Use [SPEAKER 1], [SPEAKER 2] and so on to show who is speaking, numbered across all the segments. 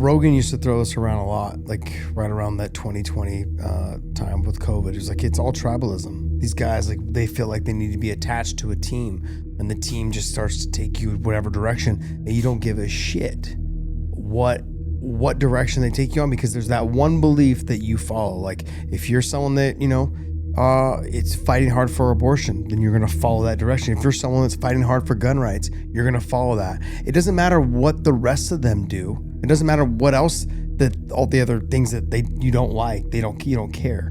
[SPEAKER 1] Rogan used to throw this around a lot, like right around that 2020 time with COVID. It was like, it's all tribalism. These guys, like, they feel like they need to be attached to a team, and the team just starts to take you whatever direction, and you don't give a shit what direction they take you on, because there's that one belief that you follow. Like, if you're someone that, it's fighting hard for abortion, then you're going to follow that direction. If you're someone that's fighting hard for gun rights, you're going to follow that. It doesn't matter what the rest of them do. It doesn't matter what else, that all the other things that you don't like, you don't care.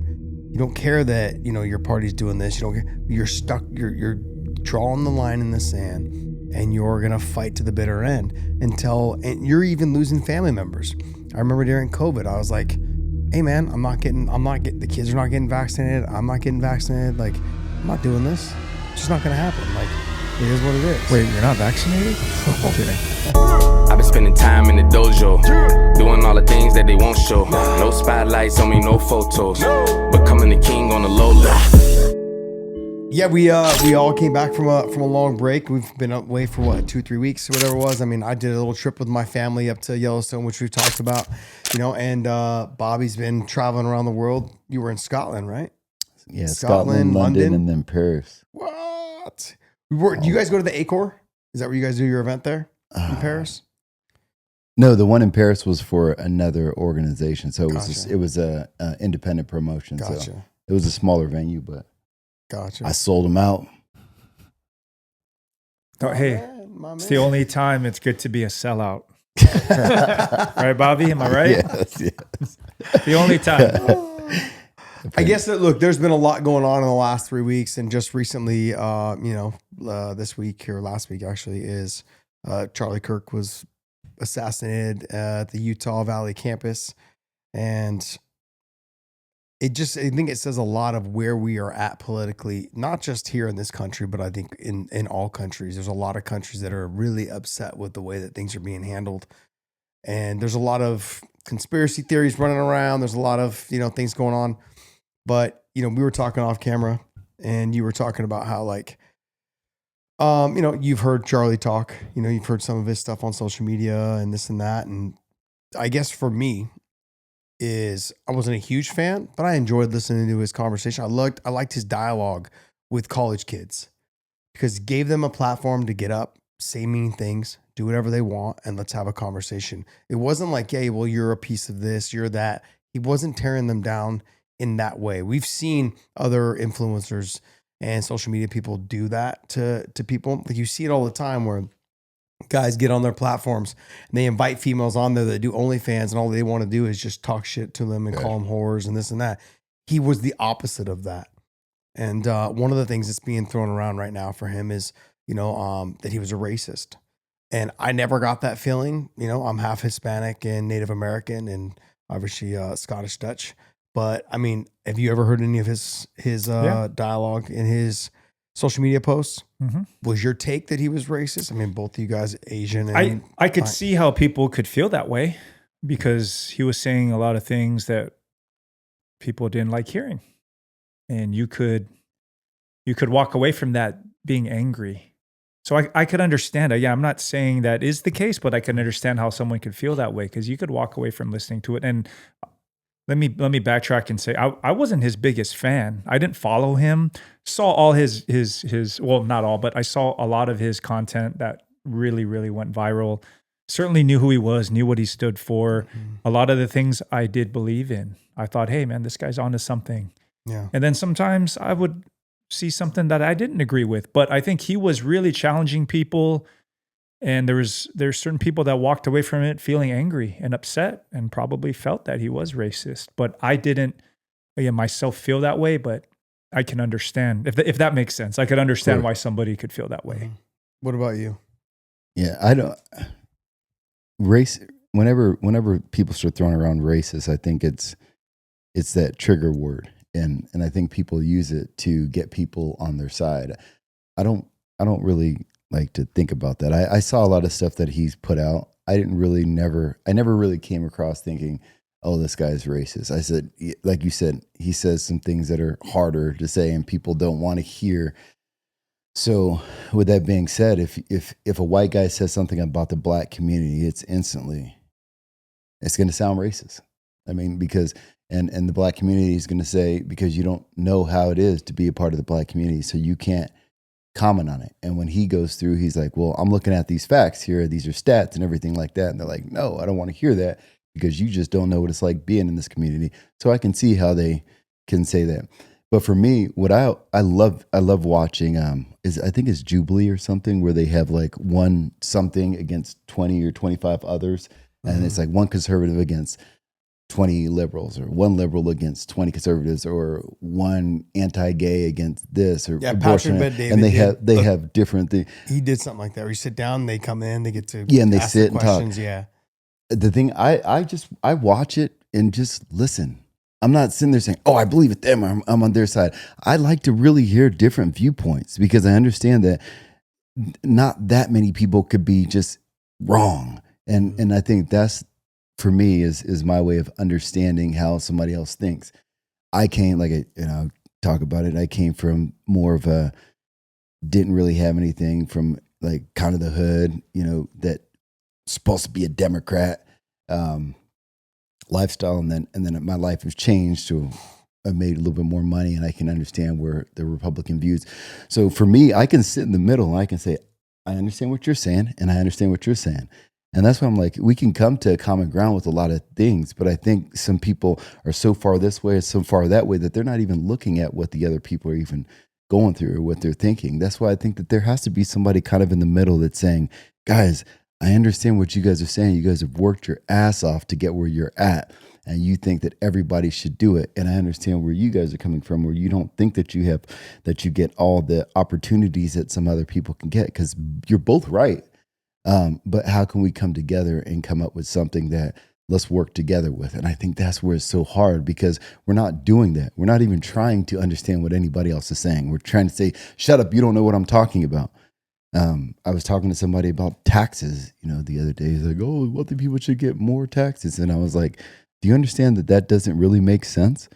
[SPEAKER 1] You don't care that, your party's doing this. You don't care. You're stuck. You're drawing the line in the sand, and you're going to fight to the bitter end and you're even losing family members. I remember during COVID, I was like, hey man, the kids are not getting vaccinated. I'm not getting vaccinated. Like, I'm not doing this. It's just not going to happen. Like, it is what it is.
[SPEAKER 2] Wait, you're not vaccinated? I'm kidding.
[SPEAKER 3] I've been spending time in the dojo, doing all the things that they won't show. No spotlights on me, no photos, becoming the king on the low level.
[SPEAKER 1] Yeah, we all came back from a long break. We've been away for 2-3 weeks or whatever it was. I mean, I did a little trip with my family up to Yellowstone, which we've talked about, and Bobby's been traveling around the world. You were in Scotland, right?
[SPEAKER 4] Yeah, Scotland, London, and then Paris.
[SPEAKER 1] What? Do you guys go to the Acor? Is that where you guys do your event there in Paris?
[SPEAKER 4] No, the one in Paris was for another organization, so it was a independent promotion.
[SPEAKER 1] Gotcha.
[SPEAKER 4] So it was a smaller venue, but
[SPEAKER 1] gotcha.
[SPEAKER 4] I sold them out.
[SPEAKER 2] Oh, hey, it's the only time it's good to be a sellout. Right, Bobby? Am I right?
[SPEAKER 4] Yes.
[SPEAKER 2] The only time.
[SPEAKER 1] I guess that, look, there's been a lot going on in the last 3 weeks, and just recently, this week or last week actually is Charlie Kirk was assassinated at the Utah Valley campus, and I think it says a lot of where we are at politically, not just here in this country, but I think in all countries. There's a lot of countries that are really upset with the way that things are being handled, and there's a lot of conspiracy theories running around. There's a lot of things going on. But, we were talking off camera, and you were talking about how, like, you've heard Charlie talk, you've heard some of his stuff on social media and this and that. And I guess for me I wasn't a huge fan, but I enjoyed listening to his conversation. I liked his dialogue with college kids, because it gave them a platform to get up, say mean things, do whatever they want, and let's have a conversation. It wasn't like, hey, well, you're a piece of this, you're that. He wasn't tearing them down in that way. We've seen other influencers and social media people do that to people. Like, you see it all the time where guys get on their platforms and they invite females on there that do OnlyFans, and all they want to do is just talk shit to them and call them whores and this and that. He was the opposite of that. And one of the things that's being thrown around right now for him is, that he was a racist. And I never got that feeling. I'm half Hispanic and Native American and obviously Scottish Dutch. But I mean, have you ever heard any of his dialogue in his social media posts? Mm-hmm. Was your take that he was racist? I mean, both of you guys Asian. And
[SPEAKER 2] I could see how people could feel that way, because he was saying a lot of things that people didn't like hearing, and you could walk away from that being angry. So I could understand it. Yeah, I'm not saying that is the case, but I can understand how someone could feel that way, because you could walk away from listening to it. And let me backtrack and say I wasn't his biggest fan. I didn't follow him. Saw all his well, not all, but I saw a lot of his content that really, really went viral. Certainly knew who he was, knew what he stood for. Mm-hmm. A lot of the things I did believe in. I thought, hey man, this guy's onto something. Yeah. And then sometimes I would see something that I didn't agree with, but I think he was really challenging people. And there's certain people that walked away from it feeling angry and upset, and probably felt that he was racist. But I didn't myself feel that way, but I can understand if that makes sense. I could understand why somebody could feel that way.
[SPEAKER 1] Mm-hmm. What about you?
[SPEAKER 4] Yeah, I don't race. Whenever people start throwing around racist, I think it's that trigger word, and I think people use it to get people on their side. I don't really like to think about that. I saw a lot of stuff that he's put out. I never really came across thinking, oh, this guy's racist. I said, like you said, he says some things that are harder to say and people don't want to hear. So with that being said, if a white guy says something about the black community, it's instantly it's going to sound racist. I mean, because and the black community is going to say, because you don't know how it is to be a part of the black community, so you can't comment on it. And when he goes through, he's like, well, I'm looking at these facts here. These are stats and everything like that. And they're like, no, I don't want to hear that, because you just don't know what it's like being in this community. So I can see how they can say that. But for me, what I love watching is, I think it's Jubilee or something, where they have like one something against 20 or 25 others. And it's like one conservative against 20 liberals, or one liberal against 20 conservatives, or one anti-gay against this, or abortion. And they have different things.
[SPEAKER 1] He did something like that where you sit down, they come in, they get to
[SPEAKER 4] and they sit and
[SPEAKER 1] questions.
[SPEAKER 4] talk.
[SPEAKER 1] Yeah.
[SPEAKER 4] The thing, I watch it and just listen. I'm not sitting there saying, oh, I believe it them, I'm on their side. I like to really hear different viewpoints, because I understand that not that many people could be just wrong. And I think that's, for me, is my way of understanding how somebody else thinks. I came, talk about it. I came from more of a, didn't really have anything, from like kind of the hood, that supposed to be a Democrat lifestyle. And then my life has changed. So I made a little bit more money, and I can understand where the Republican views. So for me, I can sit in the middle and I can say, I understand what you're saying, and I understand what you're saying. And that's why I'm like, we can come to a common ground with a lot of things, but I think some people are so far this way, so far that way, that they're not even looking at what the other people are even going through or what they're thinking. That's why I think that there has to be somebody kind of in the middle that's saying, guys, I understand what you guys are saying. You guys have worked your ass off to get where you're at, and you think that everybody should do it. And I understand where you guys are coming from, where you don't think that you get all the opportunities that some other people can get, because you're both right. But how can we come together and come up with something that let's work together with? And I think that's where it's so hard, because we're not doing that. We're not even trying to understand what anybody else is saying. We're trying to say, shut up, you don't know what I'm talking about. I was talking to somebody about taxes, the other day. He's like, oh, wealthy people should get more taxes. And I was like, do you understand that doesn't really make sense?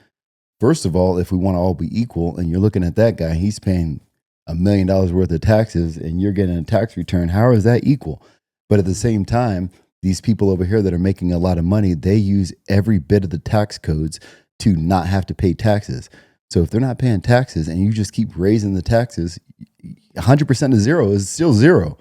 [SPEAKER 4] First of all, if we want to all be equal, and you're looking at that guy, he's paying $1 million worth of taxes, and you're getting a tax return. How is that equal? But at the same time, these people over here that are making a lot of money, they use every bit of the tax codes to not have to pay taxes. So if they're not paying taxes and you just keep raising the taxes, 100% of zero is still zero.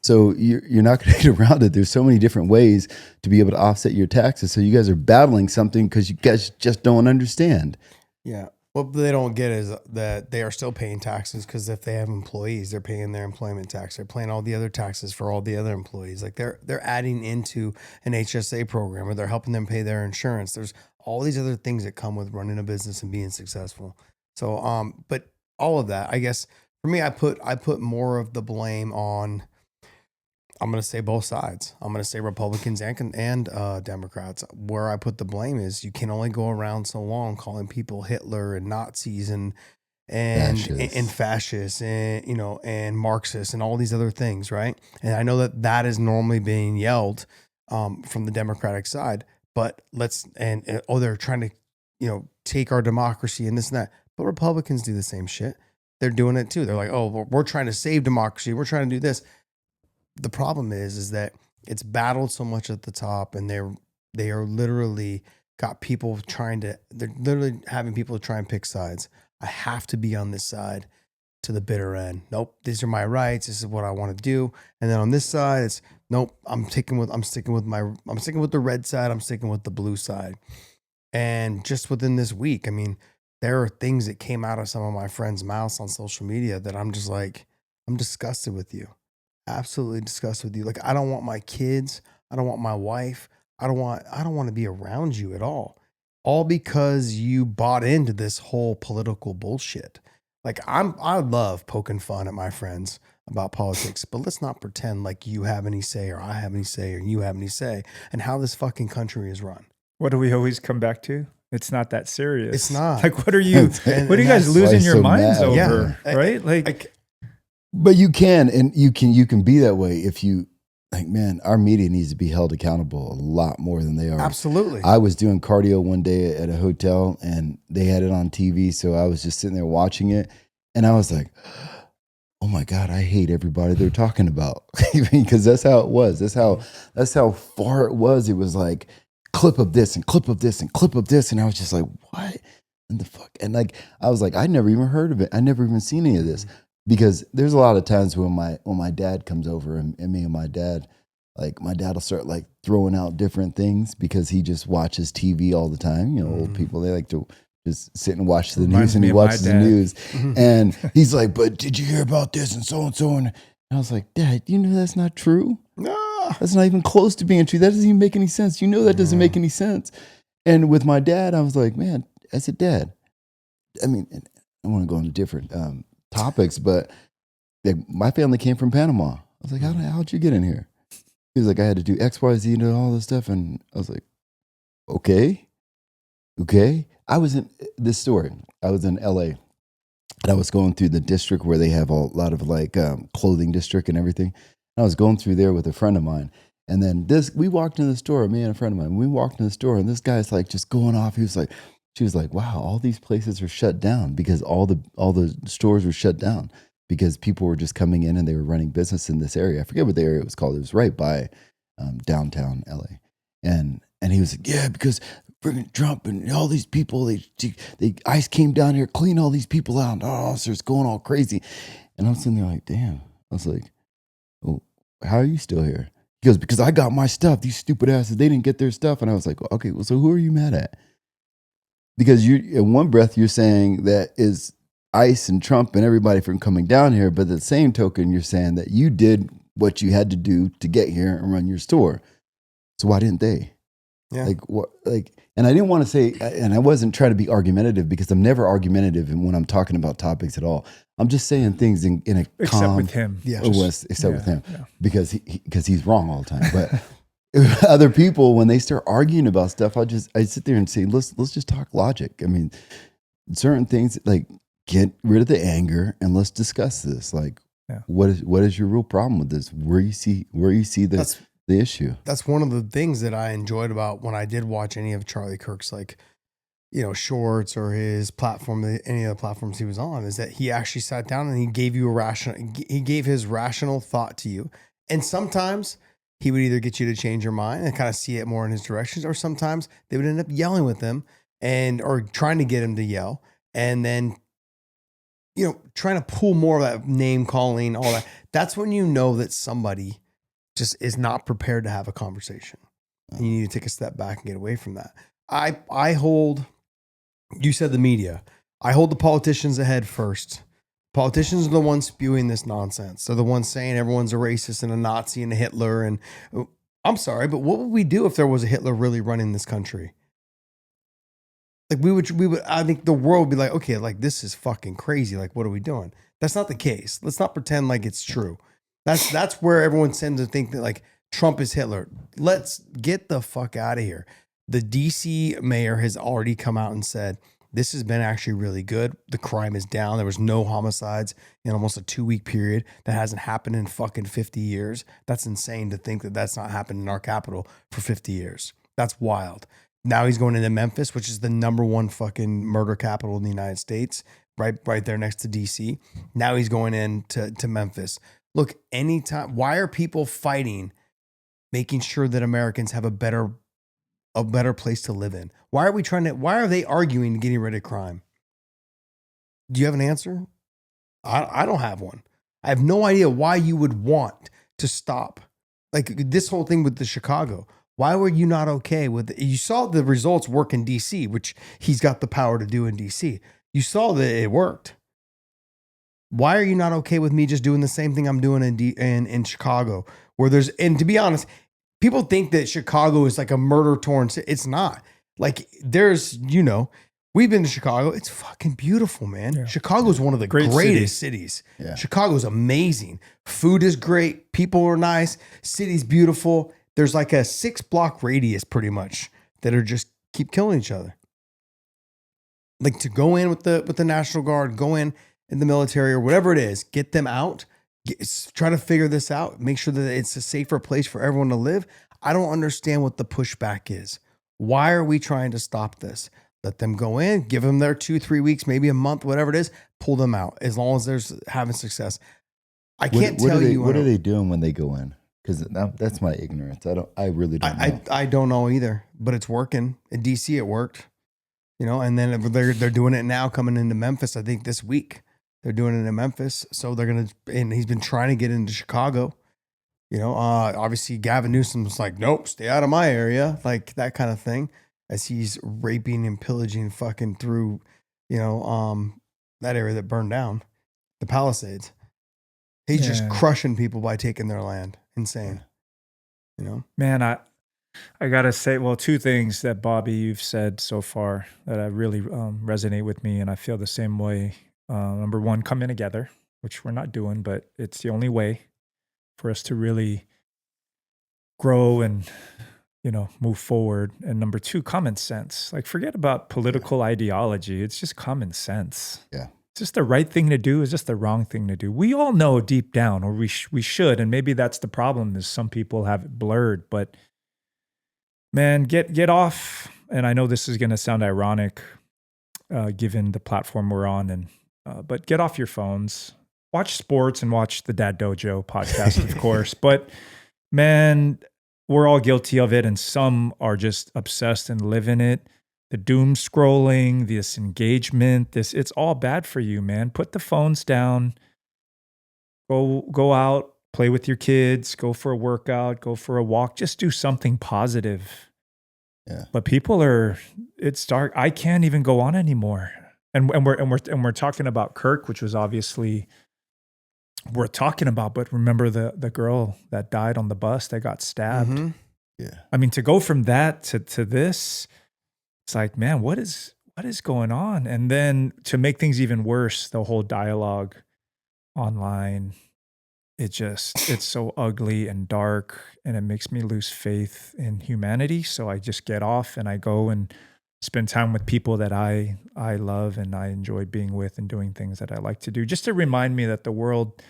[SPEAKER 4] So you're not going to get around it. There's so many different ways to be able to offset your taxes. So you guys are battling something because you guys just don't understand.
[SPEAKER 1] Yeah. What they don't get is that they are still paying taxes, because if they have employees, they're paying their employment tax. They're paying all the other taxes for all the other employees. Like they're adding into an HSA program, or they're helping them pay their insurance. There's all these other things that come with running a business and being successful. So, but all of that, I guess for me, I put more of the blame on, I'm going to say both sides. I'm going to say Republicans and Democrats. Where I put the blame is, you can only go around so long calling people Hitler and Nazis and fascists and and Marxists and all these other things, right? And I know that is normally being yelled from the Democratic side, but they're trying to take our democracy and this and that. But Republicans do the same shit. They're doing it too. They're like, oh, we're trying to save democracy. We're trying to do this. The problem is that it's battled so much at the top, and they are literally got people they're literally having people try and pick sides. I have to be on this side to the bitter end. Nope, these are my rights. This is what I want to do. And then on this side, it's nope, I'm sticking with the red side. I'm sticking with the blue side. And just within this week, I mean, there are things that came out of some of my friends' mouths on social media that I'm just like, I'm disgusted with you. Absolutely disgusted with you. Like, I don't want my kids. I don't want my wife. I don't want to be around you at all. All because you bought into this whole political bullshit. Like, I love poking fun at my friends about politics, but let's not pretend like you have any say, or I have any say, or you have any say in how this fucking country is run.
[SPEAKER 2] What do we always come back to? It's not that serious.
[SPEAKER 1] It's not.
[SPEAKER 2] Like, what are you guys losing your minds over?
[SPEAKER 1] Yeah.
[SPEAKER 2] Right? Like,
[SPEAKER 4] but you can be that way if you, like, man, our media needs to be held accountable a lot more than they are.
[SPEAKER 1] Absolutely.
[SPEAKER 4] I was doing cardio one day at a hotel, and they had it on TV. So I was just sitting there watching it, and I was like, oh my God, I hate everybody they're talking about. Because that's how it was. That's how far it was. It was like, clip of this and clip of this and clip of this. And I was just like, what in the fuck? And like, I was like, I never even heard of it. I never even seen any of this. Because there's a lot of times when my dad comes over and me and my dad, like my dad will start like throwing out different things because he just watches TV all the time. You know, old people, they like to just sit and watch the news, and he watches the news. And he's like, but did you hear about this and so and so? And I was like, Dad, you know that's not true. No, that's not even close to being true. That doesn't even make any sense. You know that doesn't make any sense. And with my dad, I was like, man, I said, Dad, I mean, I want to go into different topics, but my family came from Panama. I was like, how'd you get in here? He was like, I had to do X, Y, Z and all this stuff. And I was like, okay. I was in this story. I was in LA and I was going through the district where they have a lot of like clothing district and everything. I was going through there with a friend of mine. And then we walked in the store, me and a friend of mine, we walked in the store and this guy's like just going off. She was like, wow, all these places are shut down because all the stores were shut down because people were just coming in and they were running business in this area. I forget what the area was called. It was right by downtown LA. And he was like, yeah, because friggin' Trump and all these people, they ICE came down here, clean all these people out, and all officers going all crazy. And I'm sitting there like, damn. I was like, well, how are you still here? He goes, because I got my stuff. These stupid asses, they didn't get their stuff. And I was like, okay, well, so who are you mad at? Because you, in one breath, you're saying that is ICE and Trump and everybody from coming down here, but at the same token, you're saying that you did what you had to do to get here and run your store. So why didn't they? Yeah. Like what? Like, and I didn't want to say, and I wasn't trying to be argumentative because I'm never argumentative when I'm talking about topics at all. I'm just saying things in a
[SPEAKER 2] except
[SPEAKER 4] calm.
[SPEAKER 2] With him,
[SPEAKER 4] except with him, because he's wrong all the time, but. Other people, when they start arguing about stuff, I sit there and say, let's just talk logic. I mean, certain things, like get rid of the anger and let's discuss this. Like, what is your real problem with this? Where you see the issue.
[SPEAKER 1] That's one of the things that I enjoyed about when I did watch any of Charlie Kirk's, like, you know, shorts or his platform, any of the platforms he was on, is that he actually sat down and he gave his rational thought to you. And sometimes he would either get you to change your mind and kind of see it more in his directions, or sometimes they would end up yelling with him or trying to get him to yell. And then, you know, trying to pull more of that name calling, all that. That's when you know that somebody just is not prepared to have a conversation. And you need to take a step back and get away from that. I hold, you said the media, I hold the politicians ahead first. Politicians are the ones spewing this nonsense. They're the ones saying everyone's a racist and a Nazi and a Hitler. And I'm sorry, but what would we do if there was a Hitler really running this country? Like we would, I think the world would be like, okay, like this is fucking crazy. Like, what are we doing? That's not the case. Let's not pretend like it's true. That's where everyone tends to think that like Trump is Hitler. Let's get the fuck out of here. The DC mayor has already come out and said, this has been actually really good. The crime is down. There was no homicides in almost a 2-week period. That hasn't happened in fucking 50 years. That's insane to think that that's not happened in our capital for 50 years. That's wild. Now he's going into Memphis, which is the #1 fucking murder capital in the United States, right there next to DC. Now he's going into Memphis. Look, anytime, why are people fighting, making sure that Americans have a better place to live in? Why are they arguing getting rid of crime? Do you have an answer? I don't have one. I have no idea why you would want to stop. Like this whole thing with the Chicago. Why were you not okay with it? You saw the results work in DC, which he's got the power to do in DC. You saw that it worked. Why are you not okay with me just doing the same thing I'm doing in Chicago? And to be honest, people think that Chicago is like a murder-torn city. It's not. Like there's, you know, we've been to Chicago. It's fucking beautiful, man. Yeah. Chicago is one of the greatest cities. Yeah. Chicago's amazing. Food is great. People are nice. City's beautiful. There's like a 6-block radius pretty much that are just keep killing each other. Like to go in with the National Guard, go in the military or whatever it is, get them out. Try to figure this out. Make sure that it's a safer place for everyone to live. I don't understand what the pushback is. Why are we trying to stop this? Let them go in, give them their 2-3 weeks, maybe a month, whatever it is, pull them out as long as there's having success. I can't tell you.
[SPEAKER 4] What are they doing when they go in? Because that's my ignorance. I really don't know.
[SPEAKER 1] I don't know either, but it's working. In DC, it worked, and then they're doing it now coming into Memphis. I think this week they're doing it in Memphis. So and he's been trying to get into Chicago. Obviously Gavin Newsom's like, nope, stay out of my area, like that kind of thing, as he's raping and pillaging fucking through, that area that burned down, the Palisades. He's just crushing people by taking their land. Insane.
[SPEAKER 2] Man, I gotta say, well, two things that Bobby you've said so far that I really resonate with me, and I feel the same way. Number one, coming together, which we're not doing, but it's the only way for us to really grow and move forward. And number two, common sense. Like, forget about political ideology. It's just common sense.
[SPEAKER 4] Yeah.
[SPEAKER 2] Is this the right thing to do? Is this the wrong thing to do? We all know deep down, or we should, and maybe that's the problem, is some people have it blurred. But man, get off. And I know this is going to sound ironic, given the platform we're on, but get off your phones. Watch sports and watch the Dad Dojo podcast, of course. But man, we're all guilty of it, and some are just obsessed and live in it. The doom scrolling, this engagement, it's all bad for you, man. Put the phones down. Go out, play with your kids, go for a workout, go for a walk, just do something positive.
[SPEAKER 4] Yeah.
[SPEAKER 2] But it's dark. I can't even go on anymore. And we're talking about Kirk, which was obviously worth talking about, but remember the girl that died on the bus that got stabbed.
[SPEAKER 1] Mm-hmm.
[SPEAKER 4] Yeah.
[SPEAKER 2] I mean, to go from that to this, it's like, man, what is going on? And then to make things even worse, the whole dialogue online, it's so ugly and dark, and it makes me lose faith in humanity. So I just get off and I go and spend time with people that I love and I enjoy being with, and doing things that I like to do, just to remind me that the world,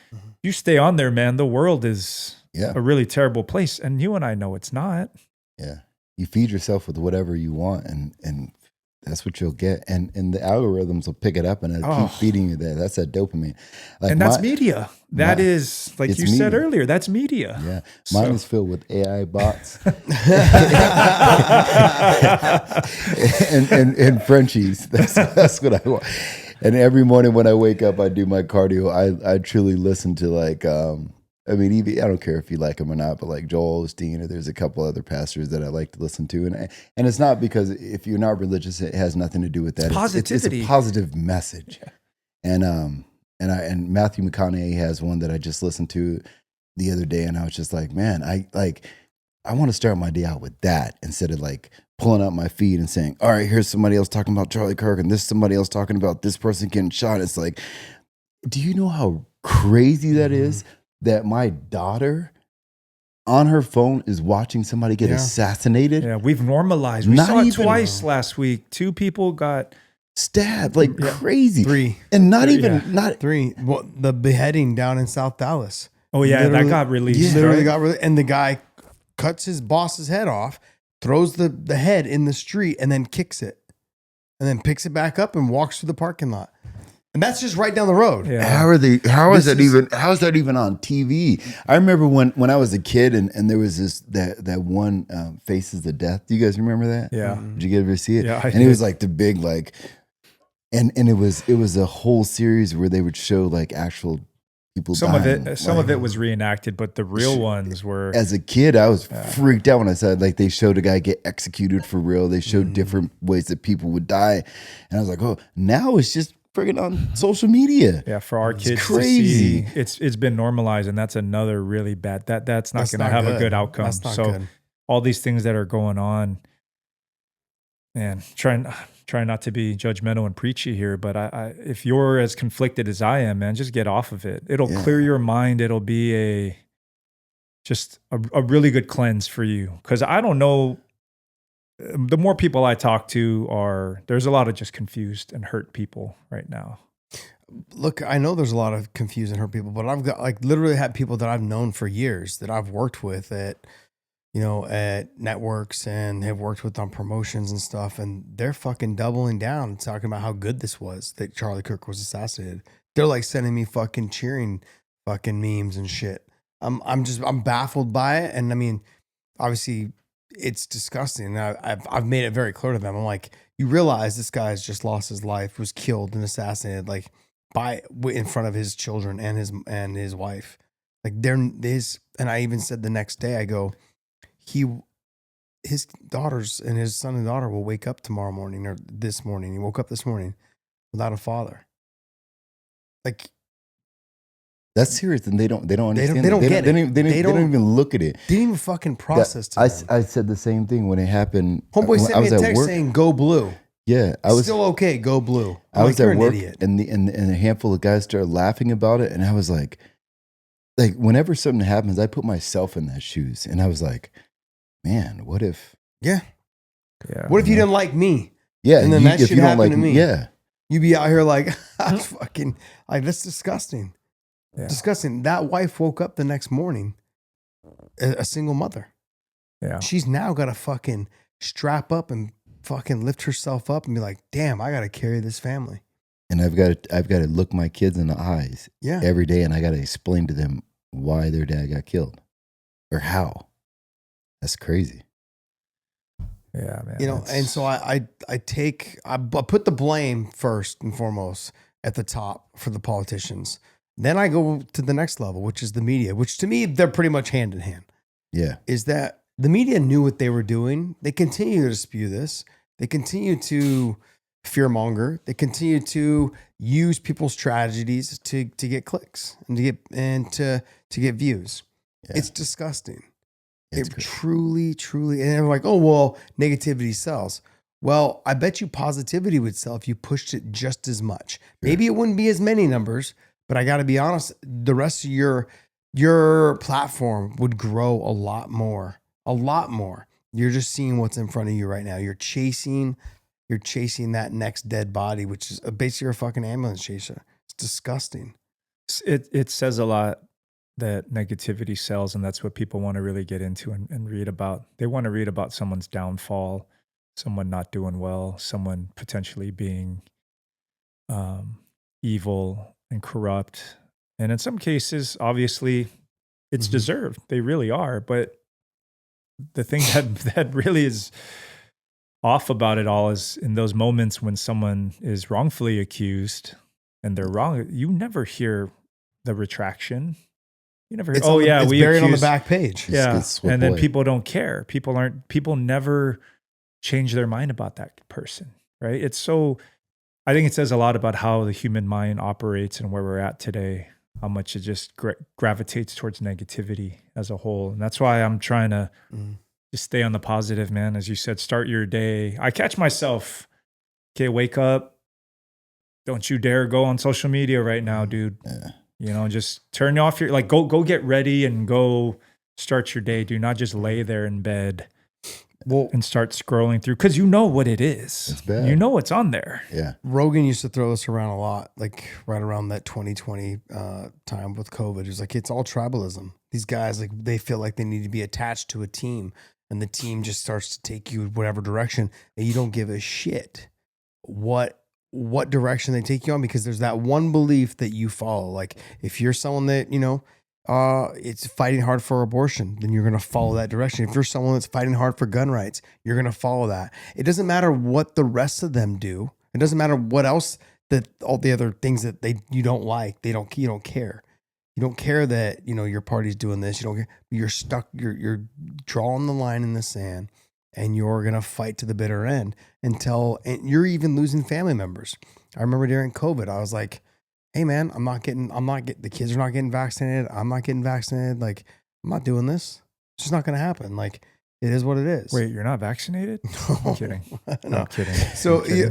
[SPEAKER 2] you stay on there, man, the world is a really terrible place. And you and I know it's not.
[SPEAKER 4] Yeah. You feed yourself with whatever you want, and that's what you'll get. And the algorithms will pick it up and it'll keep feeding you that. That's that dopamine.
[SPEAKER 2] Like, and that's media. That is, like you said earlier, that's media.
[SPEAKER 4] Yeah. Mine is filled with AI bots and Frenchies. That's what I want. And every morning when I wake up, I do my cardio. I truly listen to, like, I don't care if you like them or not, but like Joel Osteen, or there's a couple other pastors that I like to listen to. And it's not because if you're not religious, it has nothing to do with that.
[SPEAKER 2] It's positivity.
[SPEAKER 4] It's a positive message. Yeah. And Matthew McConaughey has one that I just listened to the other day, and I was just like, man, I want to start my day out with that, instead of like pulling up my feed and saying, all right, here's somebody else talking about Charlie Kirk, and this somebody else talking about this person getting shot. It's like, do you know how crazy that is? That my daughter on her phone is watching somebody get assassinated.
[SPEAKER 2] Yeah, we've normalized. We saw it twice last week. 2 people got
[SPEAKER 4] stabbed like crazy.
[SPEAKER 1] 3.
[SPEAKER 4] And not
[SPEAKER 1] 3. Well, the beheading down in South Dallas.
[SPEAKER 2] Oh yeah, that got released.
[SPEAKER 1] Literally got released. And the guy cuts his boss's head off, throws the head in the street, and then kicks it. And then picks it back up and walks through the parking lot. And that's just right down the road.
[SPEAKER 2] Yeah.
[SPEAKER 4] How is that even on TV? I remember when I was a kid and there was that one Faces of Death. Do you guys remember that?
[SPEAKER 2] Yeah.
[SPEAKER 4] Did you ever see it?
[SPEAKER 2] Yeah.
[SPEAKER 4] It was like the big, like, and it was a whole series where they would show like actual people dying.
[SPEAKER 2] Some of it was reenacted, but the real ones were.
[SPEAKER 4] As a kid, I was freaked out when I saw, like, they showed a guy get executed for real. They showed different ways that people would die, and I was like, oh, now it's just friggin' on social media.
[SPEAKER 2] Yeah, for our kids
[SPEAKER 4] crazy.
[SPEAKER 2] to see, it's been normalized, and that's another really bad. That's not going to have a good outcome.
[SPEAKER 1] That's not
[SPEAKER 2] so
[SPEAKER 1] good.
[SPEAKER 2] All these things that are going on, and try not to be judgmental and preachy here, but if you're as conflicted as I am, man, just get off of it. It'll clear your mind. It'll be a really good cleanse for you. Because I don't know, the more people I talk to there's a lot of just confused and hurt people right now.
[SPEAKER 1] Look, I know there's a lot of confused and hurt people, but I've got, like, literally had people that I've known for years that I've worked with at networks and have worked with on promotions and stuff. And they're fucking doubling down, talking about how good this was, that Charlie Kirk was assassinated. They're like sending me fucking cheering fucking memes and shit I'm baffled by it. And I mean, obviously it's disgusting. I've made it very clear to them. I'm like, you realize this guy's just lost his life, was killed and assassinated, like in front of his children and his wife. Like and I even said the next day, I go, his daughters and his son and daughter will wake up tomorrow morning or this morning. He woke up this morning without a father. Like,
[SPEAKER 4] that's serious, and they don't understand.
[SPEAKER 1] They don't get it.
[SPEAKER 4] They don't even look at it.
[SPEAKER 1] Didn't even fucking process
[SPEAKER 4] I
[SPEAKER 1] them.
[SPEAKER 4] said the same thing when it happened.
[SPEAKER 1] Homeboy sent me a text saying, "Go blue."
[SPEAKER 4] Yeah, I was
[SPEAKER 1] still okay. Go blue.
[SPEAKER 4] I was at work,
[SPEAKER 1] idiot.
[SPEAKER 4] and a handful of guys started laughing about it, and I was like, whenever something happens, I put myself in that shoes, and I was like, man, what if?
[SPEAKER 1] Yeah. What if you didn't like me?
[SPEAKER 4] Yeah,
[SPEAKER 1] and then that shit happened to me.
[SPEAKER 4] Yeah,
[SPEAKER 1] you'd be out here like, that's fucking like that's disgusting.
[SPEAKER 2] Yeah.
[SPEAKER 1] Disgusting. That wife woke up the next morning, a single mother.
[SPEAKER 2] Yeah.
[SPEAKER 1] She's now got to fucking strap up and fucking lift herself up and be like, damn, I got to carry this family.
[SPEAKER 4] And I've got to look my kids in the eyes every day, and I got to explain to them why their dad got killed or how. That's crazy.
[SPEAKER 2] Yeah, man.
[SPEAKER 1] You know, and so I put the blame first and foremost at the top for the politicians. Then I go to the next level, which is the media, which to me, they're pretty much hand in hand.
[SPEAKER 4] Yeah.
[SPEAKER 1] Is that the media knew what they were doing. They continue to spew this. They continue to fearmonger. They continue to use people's tragedies to get clicks and to get views. Yeah. It's disgusting. It truly, and they're like, oh, well, negativity sells. Well, I bet you positivity would sell if you pushed it just as much. Sure. Maybe it wouldn't be as many numbers, but I got to be honest, the rest of your platform would grow a lot more. You're just seeing what's in front of you right now. You're chasing that next dead body, which is basically a fucking ambulance chaser. It's disgusting.
[SPEAKER 2] It says a lot that negativity sells, and that's what people want to really get into and read about. They want to read about someone's downfall, someone not doing well, someone potentially being evil and corrupt. And in some cases, obviously, it's deserved. They really are. But the thing that really is off about it all is in those moments when someone is wrongfully accused and they're wrong, you never hear the retraction. You never hear,
[SPEAKER 1] it's buried on the back page.
[SPEAKER 2] Yeah. And then people don't care. People never change their mind about that person, right? I think it says a lot about how the human mind operates and where we're at today, how much it just gravitates towards negativity as a whole. And that's why I'm trying to just stay on the positive, man. As you said, start your day. I catch myself, okay, wake up. Don't you dare go on social media right now, dude. Yeah. You know, just turn off your, go get ready and go start your day. Do not just lay there in bed and start scrolling through, because you know what it is.
[SPEAKER 4] It's bad.
[SPEAKER 2] You know what's on there.
[SPEAKER 4] Yeah.
[SPEAKER 1] Rogan used to throw this around a lot, like right around that 2020 time with COVID. He was like, it's all tribalism. These guys, like, they feel like they need to be attached to a team, and the team just starts to take you whatever direction, and you don't give a shit what direction they take you on, because there's that one belief that you follow. Like, if you're someone that, it's fighting hard for abortion, then you're going to follow that direction. If you're someone that's fighting hard for gun rights, you're going to follow that. It doesn't matter what the rest of them do. It doesn't matter what else, that all the other things that you don't like, you don't care. You don't care that, your party's doing this. You don't care. You're stuck. You're drawing the line in the sand, and you're going to fight to the bitter end and you're even losing family members. I remember during COVID, I was like, hey man, the kids are not getting vaccinated. I'm not getting vaccinated. Like, I'm not doing this. It's just not going to happen. Like, it is what it is.
[SPEAKER 2] Wait, you're not vaccinated?
[SPEAKER 1] No.
[SPEAKER 2] I'm kidding.
[SPEAKER 1] No.
[SPEAKER 2] I'm kidding.
[SPEAKER 1] So, yeah,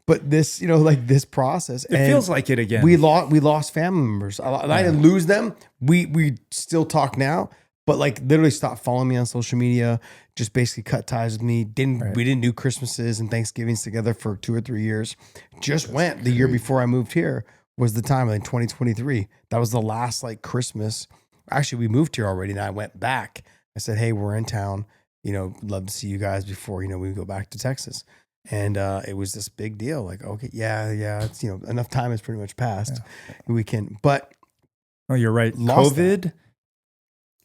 [SPEAKER 1] but this, this process,
[SPEAKER 2] it feels like it again.
[SPEAKER 1] We lost family members. I didn't lose them. We still talk now, but like literally stopped following me on social media. Just basically cut ties with me. We didn't do Christmases and Thanksgivings together for 2 or 3 years. Just went the year before I moved here was the time in 2023. That was the last Christmas. Actually, we moved here already, and I went back. I said, hey, we're in town. Love to see you guys before, we go back to Texas. And it was this big deal. Like, okay, yeah, it's, enough time has pretty much passed. Yeah. We can, but.
[SPEAKER 2] Oh, you're right. COVID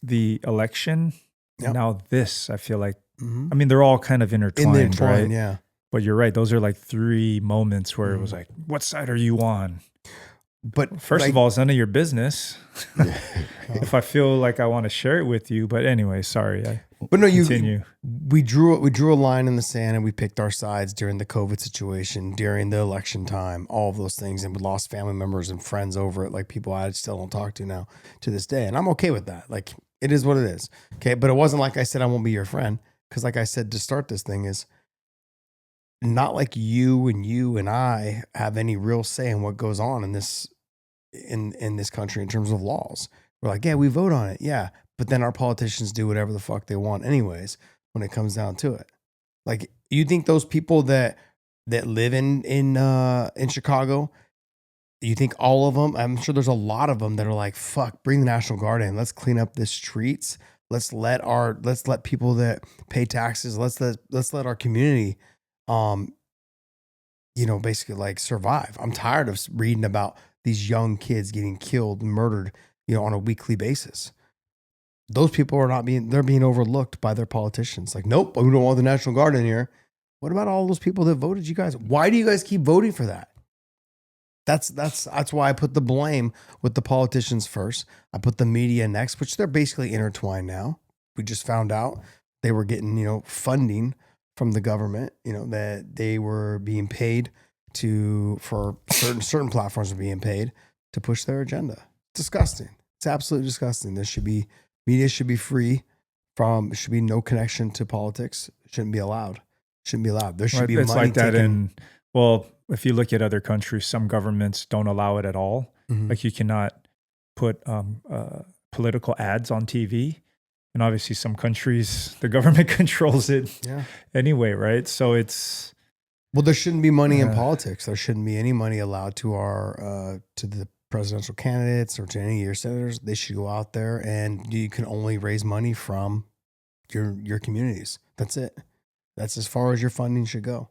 [SPEAKER 2] the election.
[SPEAKER 1] Yep.
[SPEAKER 2] And now this, I feel like,
[SPEAKER 1] Mm-hmm.
[SPEAKER 2] I mean, they're all kind of intertwined, right?
[SPEAKER 1] Yeah.
[SPEAKER 2] But you're right. Those are like 3 moments where it was like, what side are you on?
[SPEAKER 1] But
[SPEAKER 2] First
[SPEAKER 1] like,
[SPEAKER 2] of all, it's none of your business. If I feel like I want to share it with you. But anyway, sorry.
[SPEAKER 1] but no,
[SPEAKER 2] Continue.
[SPEAKER 1] we drew a line in the sand and we picked our sides during the COVID situation, during the election time, all of those things. And we lost family members and friends over it. Like people I still don't talk to now to this day. And I'm okay with that. Like it is what it is. Okay. But it wasn't like I said, I won't be your friend. Cause like I said, to start this thing is not like you and I have any real say in what goes on in this country in terms of laws. We're like, yeah, we vote on it. Yeah. But then our politicians do whatever the fuck they want anyways, when it comes down to it. Like, you think those people that live in Chicago, you think all of them, I'm sure there's a lot of them that are like, fuck, bring the National Guard in. Let's clean up the streets. Let's let people that pay taxes, let's let our community, basically like survive. I'm tired of reading about these young kids getting killed and murdered, on a weekly basis. Those people are they're being overlooked by their politicians. Like, nope, we don't want the National Guard in here. What about all those people that voted you guys? Why do you guys keep voting for that? That's why I put the blame with the politicians first. I put the media next, which they're basically intertwined now. We just found out they were getting, funding from the government, that they were being paid for certain platforms are being paid to push their agenda. It's disgusting. It's absolutely disgusting. Media should be free should be no connection to politics. Shouldn't be allowed. There should be
[SPEAKER 2] It's
[SPEAKER 1] money
[SPEAKER 2] like that
[SPEAKER 1] taken.
[SPEAKER 2] if you look at other countries, some governments don't allow it at all.
[SPEAKER 1] Mhm.
[SPEAKER 2] Like you cannot put political ads on TV. And obviously some countries, the government controls it anyway, right? So it's...
[SPEAKER 1] Well, there shouldn't be money in politics. There shouldn't be any money allowed to the presidential candidates or to any of your senators. They should go out there and you can only raise money from your communities. That's it. That's as far as your funding should go.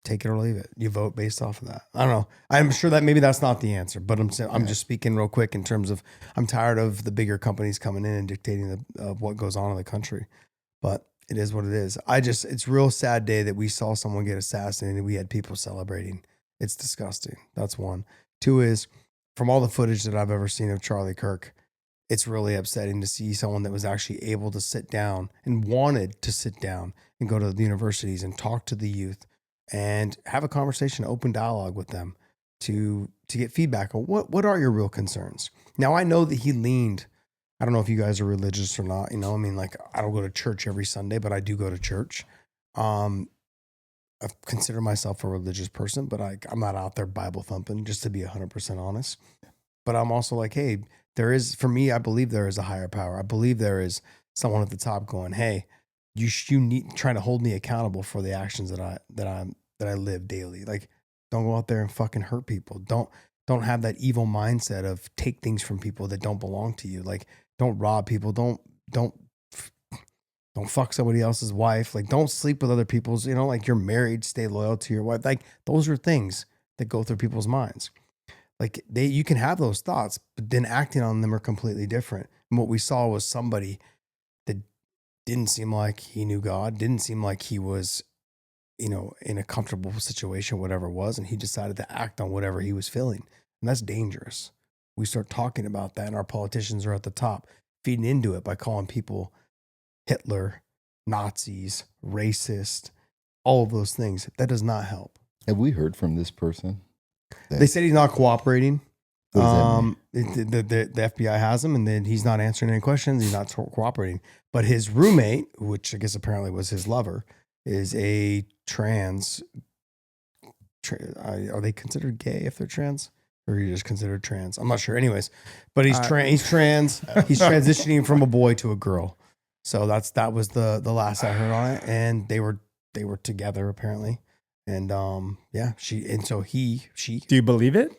[SPEAKER 1] Take it or leave it. You vote based off of that. I don't know. I'm sure that maybe that's not the answer, but I'm just speaking real quick in terms of I'm tired of the bigger companies coming in and dictating what goes on in the country. But it is what it is. It's a real sad day that we saw someone get assassinated. We had people celebrating. It's disgusting. That's one. 2 is from all the footage that I've ever seen of Charlie Kirk, it's really upsetting to see someone that was actually able to sit down and wanted to sit down and go to the universities and talk to the youth and have a conversation, open dialogue with them to get feedback on what are your real concerns. Now, I know that he leaned, I don't know if you guys are religious or not, like I don't go to church every Sunday, but I do go to church. I consider myself a religious person, but I'm not out there Bible thumping, just to be 100% honest. But I'm also like, hey, for me, I believe there is a higher power. I believe there is someone at the top going, hey, you need trying to hold me accountable for the actions that I live daily. Like, don't go out there and fucking hurt people. Don't have that evil mindset of take things from people that don't belong to you. Like, don't rob people. Don't fuck somebody else's wife. Like, don't sleep with other people's, like you're married, stay loyal to your wife. Like, those are things that go through people's minds. Like you can have those thoughts, but then acting on them are completely different. And what we saw was somebody that didn't seem like he knew God, didn't seem like he was, in a comfortable situation, whatever it was. And he decided to act on whatever he was feeling. And that's dangerous. We start talking about that and our politicians are at the top feeding into it by calling people Hitler, Nazis, racist, all of those things. That does not help.
[SPEAKER 4] Have we heard from this person?
[SPEAKER 1] They said he's not cooperating.
[SPEAKER 4] What does that
[SPEAKER 1] The FBI has him, and then he's not answering any questions. He's not cooperating. But his roommate, which I guess apparently was his lover, is a trans. Are they considered gay if they're trans, or are you just considered trans? I'm not sure. Anyways, but he's trans. He's trans. He's transitioning from a boy to a girl. So that was the last I heard on it, and they were together apparently. And she.
[SPEAKER 2] Do you believe it?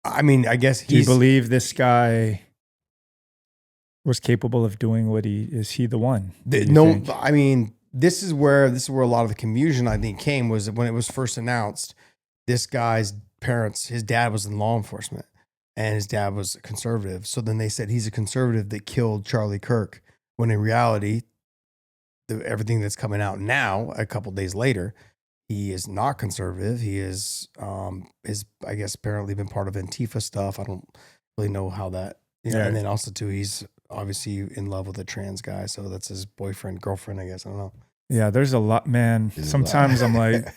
[SPEAKER 1] I mean, I guess
[SPEAKER 2] Do you believe this guy was capable of doing what is he the one?
[SPEAKER 1] think? I mean, this is where a lot of the confusion I think came was when it was first announced. This guy's parents, his dad was in law enforcement, and his dad was a conservative. So then they said he's a conservative that killed Charlie Kirk, when in reality, everything that's coming out now, a couple days later, he is not conservative. He is I guess apparently been part of Antifa stuff. I don't really know how that. Yeah. And then also too, he's obviously in love with a trans guy, so that's his boyfriend, girlfriend, I guess. I don't know.
[SPEAKER 2] Yeah, there's a lot, man. Sometimes I'm like,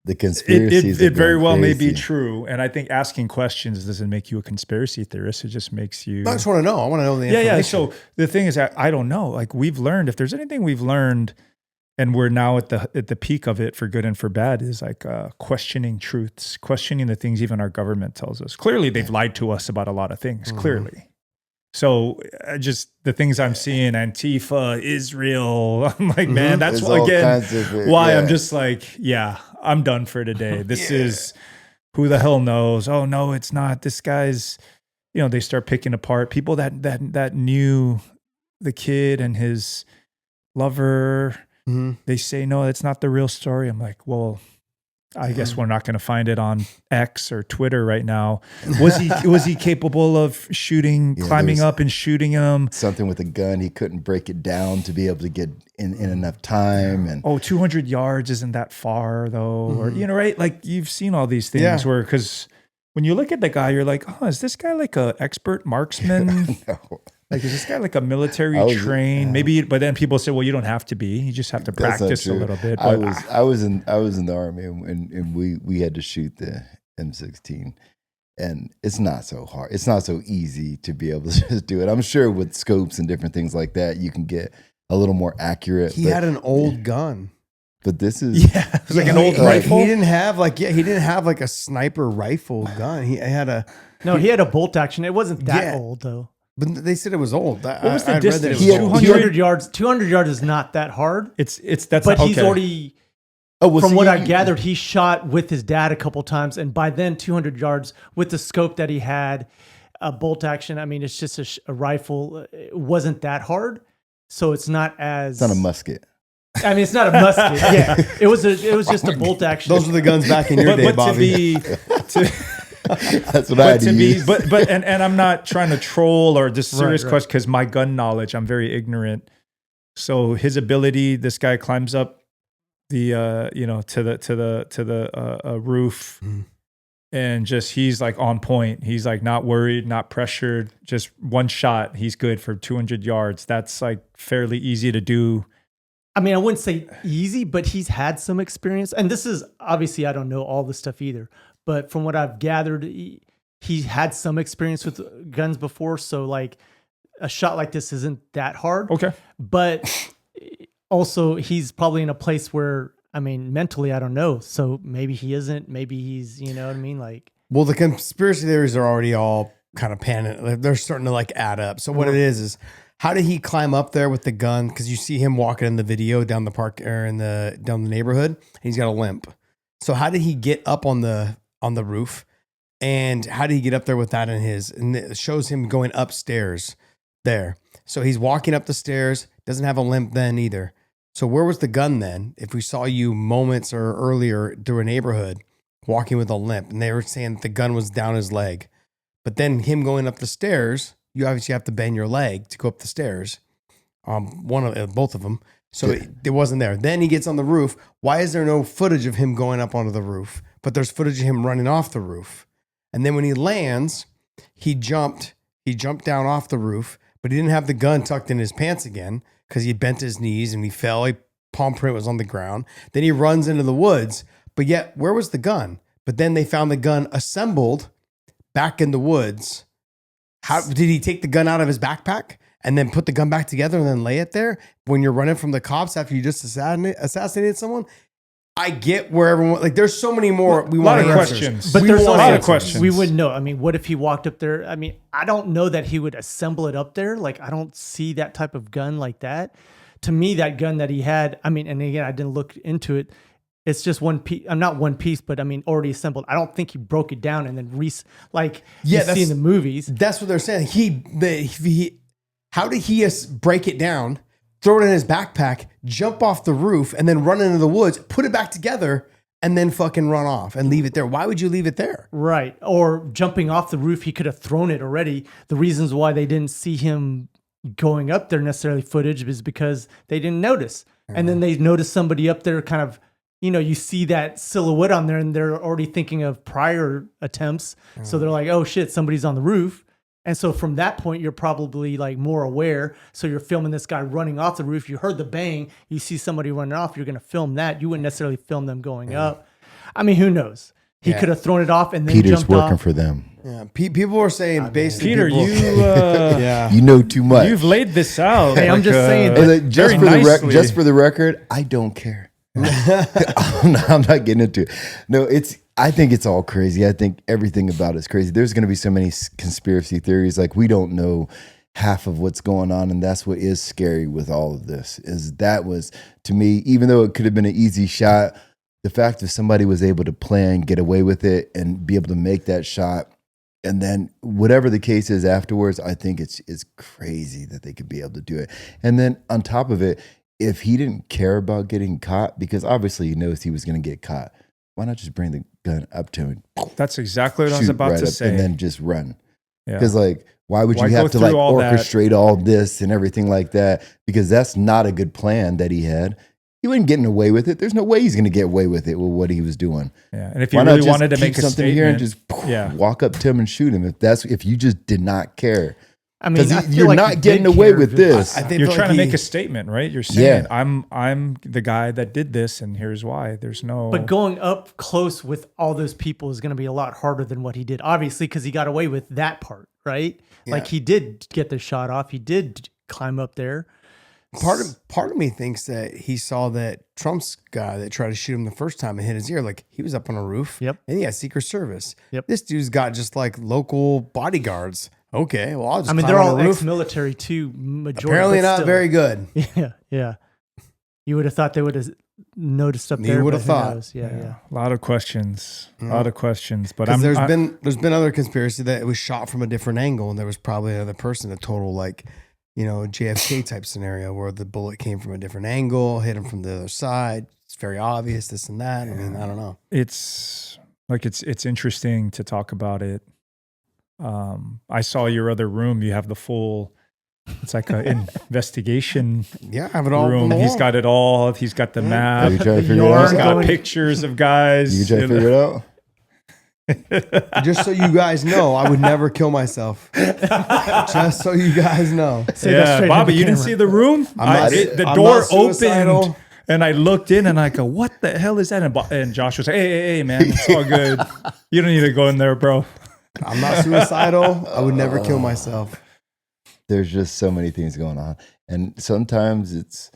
[SPEAKER 4] the conspiracies.
[SPEAKER 2] It very well may be true, and I think asking questions doesn't make you a conspiracy theorist. It just makes you.
[SPEAKER 1] I just want to know. I want to know the information.
[SPEAKER 2] Yeah. So the thing is that I don't know. Like we've learned, if there's anything we've learned, and we're now at the peak of it for good and for bad, is like questioning truths, questioning the things even our government tells us. Clearly, they've lied to us about a lot of things. Mm-hmm. Clearly. So just the things I'm seeing, Antifa, Israel, I'm like, man, that's why I'm just like, yeah, I'm done for today. This is, who the hell knows? Oh no, it's not. This guy's, they start picking apart people that knew the kid and his lover. Mm-hmm. They say, no, it's not the real story. I'm like, well, I guess we're not going to find it on X or Twitter right now. Was he capable of climbing up and shooting him?
[SPEAKER 4] Something with a gun. He couldn't break it down to be able to get in enough time. And
[SPEAKER 2] 200 yards isn't that far though. Mm-hmm. Or, right? Like you've seen all these things where, because when you look at the guy, you're like, oh, is this guy like an expert marksman?
[SPEAKER 4] No.
[SPEAKER 2] Like, is this guy like a military trained? Maybe, but then people say, well, you don't have to be. You just have to practice a little bit. But
[SPEAKER 4] I was in the Army, and we had to shoot the M16, and it's not so hard. It's not so easy to be able to just do it. I'm sure with scopes and different things like that, you can get a little more accurate.
[SPEAKER 1] He had an old gun.
[SPEAKER 4] But this is
[SPEAKER 2] it was like an old rifle.
[SPEAKER 1] He didn't have like a sniper rifle gun. He had a
[SPEAKER 5] bolt action. It wasn't that old though.
[SPEAKER 1] But they said it was old.
[SPEAKER 5] What was the distance? 200 yards. 200 yards is not that hard. But he's already. From what I gathered, he shot with his dad a couple times, and by then 200 yards with the scope that he had, a bolt action. I mean, it's just a rifle. It wasn't that hard, so it's not as.
[SPEAKER 4] It's not a musket.
[SPEAKER 5] I mean, it's not a musket. Yeah, it was just a bolt action.
[SPEAKER 1] Those were the guns back in your day, Bobby.
[SPEAKER 4] That's what I had to use.
[SPEAKER 2] But I'm not trying to troll or just serious question, because my gun knowledge, I'm very ignorant. So his ability, this guy climbs up the to the roof, and just he's like on point. He's like not worried, not pressured. Just one shot, he's good for 200 yards. That's like fairly easy to do.
[SPEAKER 5] I mean, I wouldn't say easy, but he's had some experience. And this is obviously, I don't know all this stuff either. But from what I've gathered, he had some experience with guns before. So like a shot like this isn't that hard.
[SPEAKER 2] Okay.
[SPEAKER 5] But also he's probably in a place where, I mean, mentally, I don't know. So maybe he isn't, maybe he's, you know what I mean? Like,
[SPEAKER 1] well, the conspiracy theories are already all kind of panning. They're starting to like add up. So what it is how did he climb up there with the gun? Because you see him walking in the video down the park or down the neighborhood, and he's got a limp. So how did he get up on the roof, and how did he get up there with that in his? And it shows him going upstairs there. So he's walking up the stairs, doesn't have a limp then either. So where was the gun then? If we saw you moments or earlier through a neighborhood walking with a limp, and they were saying that the gun was down his leg, but then him going up the stairs, you obviously have to bend your leg to go up the stairs. Both of them. So it wasn't there. Then he gets on the roof. Why is there no footage of him going up onto the roof? But there's footage of him running off the roof. And then when he lands, he jumped down off the roof, but he didn't have the gun tucked in his pants again because he bent his knees and he fell. Palm print was on the ground. Then he runs into the woods. But yet, where was the gun? But then they found the gun assembled back in the woods. How did he take the gun out of his backpack and then put the gun back together and then lay it there when you're running from the cops after you just assassinated someone? I get where everyone, like, there's so many more. We want
[SPEAKER 2] questions,
[SPEAKER 5] but there's a lot of questions. We wouldn't know. I mean, what if he walked up there? I mean, I don't know that he would assemble it up there. Like, I don't see that type of gun like that. To me, that gun that he had, I mean, and again, I didn't look into it. It's just one piece. I'm not one piece, but I mean, already assembled. I don't think he broke it down and then you see in the movies.
[SPEAKER 1] That's what they're saying. How did he break it down, throw it in his backpack, jump off the roof, and then run into the woods, put it back together, and then fucking run off and leave it there. Why would you leave it there?
[SPEAKER 5] Right. Or jumping off the roof, he could have thrown it already. The reasons why they didn't see him going up there necessarily footage is because they didn't notice. And then they noticed somebody up there kind of, you see that silhouette on there and they're already thinking of prior attempts. So they're like, oh shit, somebody's on the roof. And so from that point, you're probably like more aware. So you're filming this guy running off the roof. You heard the bang. You see somebody running off. You're going to film that. You wouldn't necessarily film them going up. I mean, who knows? He could have thrown it off and then
[SPEAKER 4] Peter's
[SPEAKER 5] jumped
[SPEAKER 4] working
[SPEAKER 5] off.
[SPEAKER 4] for them.
[SPEAKER 1] Yeah, people were saying basically.
[SPEAKER 2] Peter,
[SPEAKER 1] people,
[SPEAKER 2] you
[SPEAKER 4] You know too much.
[SPEAKER 2] you've laid this out.
[SPEAKER 5] Hey, I'm just saying.
[SPEAKER 4] Just
[SPEAKER 2] very
[SPEAKER 4] for
[SPEAKER 2] nicely.
[SPEAKER 4] just for the record, I don't care. I'm not getting into it. No, I think it's all crazy. I think everything about it's crazy. There's going to be so many conspiracy theories. Like we don't know half of what's going on, and that's what is scary with all of this. Is that was to me, even though it could have been an easy shot, the fact that somebody was able to plan, get away with it, and be able to make that shot, and then whatever the case is afterwards, I think it's crazy that they could be able to do it. And then on top of it, if he didn't care about getting caught, because obviously he knows he was going to get caught, why not just bring the gun up to him?
[SPEAKER 2] That's exactly what I was
[SPEAKER 4] shoot
[SPEAKER 2] about
[SPEAKER 4] right
[SPEAKER 2] to
[SPEAKER 4] up
[SPEAKER 2] say.
[SPEAKER 4] and then just run.
[SPEAKER 2] Yeah.
[SPEAKER 4] Because why would
[SPEAKER 2] Why
[SPEAKER 4] you
[SPEAKER 2] go
[SPEAKER 4] have to
[SPEAKER 2] through all that?
[SPEAKER 4] orchestrate all this and everything like that? Because that's not a good plan that he had. He wasn't getting away with it. There's no way he's going to get away with it with what he was doing.
[SPEAKER 2] Yeah. And if you
[SPEAKER 4] Why not
[SPEAKER 2] really
[SPEAKER 4] just
[SPEAKER 2] wanted to
[SPEAKER 4] keep
[SPEAKER 2] make a
[SPEAKER 4] something
[SPEAKER 2] statement,
[SPEAKER 4] here and just
[SPEAKER 2] yeah.
[SPEAKER 4] walk up to him and shoot him? If you just did not care,
[SPEAKER 5] I mean, I
[SPEAKER 4] because
[SPEAKER 5] feel
[SPEAKER 4] you're
[SPEAKER 5] like he
[SPEAKER 4] not
[SPEAKER 5] did
[SPEAKER 4] getting away
[SPEAKER 5] care,
[SPEAKER 4] with
[SPEAKER 5] but
[SPEAKER 4] this.
[SPEAKER 1] I think
[SPEAKER 2] You're
[SPEAKER 1] like
[SPEAKER 2] trying to
[SPEAKER 1] he-
[SPEAKER 2] make a statement, right? You're saying,
[SPEAKER 4] Yeah.
[SPEAKER 2] I'm the guy that did this, and here's why. There's no.
[SPEAKER 5] But going up close with all those people is going to be a lot harder than what he did, obviously, because he got away with that part, right? Like
[SPEAKER 1] Yeah.
[SPEAKER 5] he did get the shot off. He did climb up there.
[SPEAKER 1] Part of me thinks that he saw that Trump's guy that tried to shoot him the first time and hit his ear, like he was up on a roof.
[SPEAKER 5] Yep.
[SPEAKER 1] And he had Secret Service.
[SPEAKER 5] Yep.
[SPEAKER 1] This dude's got just like local bodyguards. Okay, well I'll just.
[SPEAKER 5] I mean,
[SPEAKER 1] climb
[SPEAKER 5] they're
[SPEAKER 1] on
[SPEAKER 5] all
[SPEAKER 1] the roof.
[SPEAKER 5] ex-military too. Majority,
[SPEAKER 1] Apparently
[SPEAKER 5] but
[SPEAKER 1] not
[SPEAKER 5] still.
[SPEAKER 1] very good.
[SPEAKER 5] Yeah, yeah. You would have thought they would have noticed up
[SPEAKER 1] You
[SPEAKER 5] there.
[SPEAKER 1] would
[SPEAKER 5] but
[SPEAKER 1] have
[SPEAKER 5] who
[SPEAKER 1] thought.
[SPEAKER 5] knows? Yeah.
[SPEAKER 2] A lot of questions. A lot of questions. But
[SPEAKER 1] Because
[SPEAKER 2] I'm
[SPEAKER 1] there's been other conspiracy that it was shot from a different angle, and there was probably another person, a total like, JFK type scenario where the bullet came from a different angle, hit him from the other side. It's very obvious, this and that. I mean, I don't know.
[SPEAKER 2] it's interesting to talk about it. I saw your other room. You have the full. It's like an investigation
[SPEAKER 1] Yeah, I have it all.
[SPEAKER 2] room.
[SPEAKER 1] on the
[SPEAKER 2] He's
[SPEAKER 1] wall.
[SPEAKER 2] got it all. He's got the map.
[SPEAKER 4] You trying to
[SPEAKER 5] The
[SPEAKER 4] figure it
[SPEAKER 5] yarn
[SPEAKER 2] He's
[SPEAKER 4] out?
[SPEAKER 2] got
[SPEAKER 5] going-
[SPEAKER 2] pictures of guys.
[SPEAKER 4] You trying to figure it out?
[SPEAKER 1] Just so you guys know, I would never kill myself. Just so you guys know.
[SPEAKER 5] Say that
[SPEAKER 2] Yeah,
[SPEAKER 5] straight
[SPEAKER 2] Bobby,
[SPEAKER 5] into
[SPEAKER 2] you didn't
[SPEAKER 5] camera.
[SPEAKER 2] see the room?
[SPEAKER 1] not-
[SPEAKER 2] The
[SPEAKER 1] I'm
[SPEAKER 2] door
[SPEAKER 1] not suicidal.
[SPEAKER 2] opened, and I looked in, and I go, "What the hell is that?" And Josh was like, "Hey, man, it's all good. You don't need to go in there, bro."
[SPEAKER 1] I'm not suicidal. I would never kill myself.
[SPEAKER 4] There's just so many things going on, and sometimes it's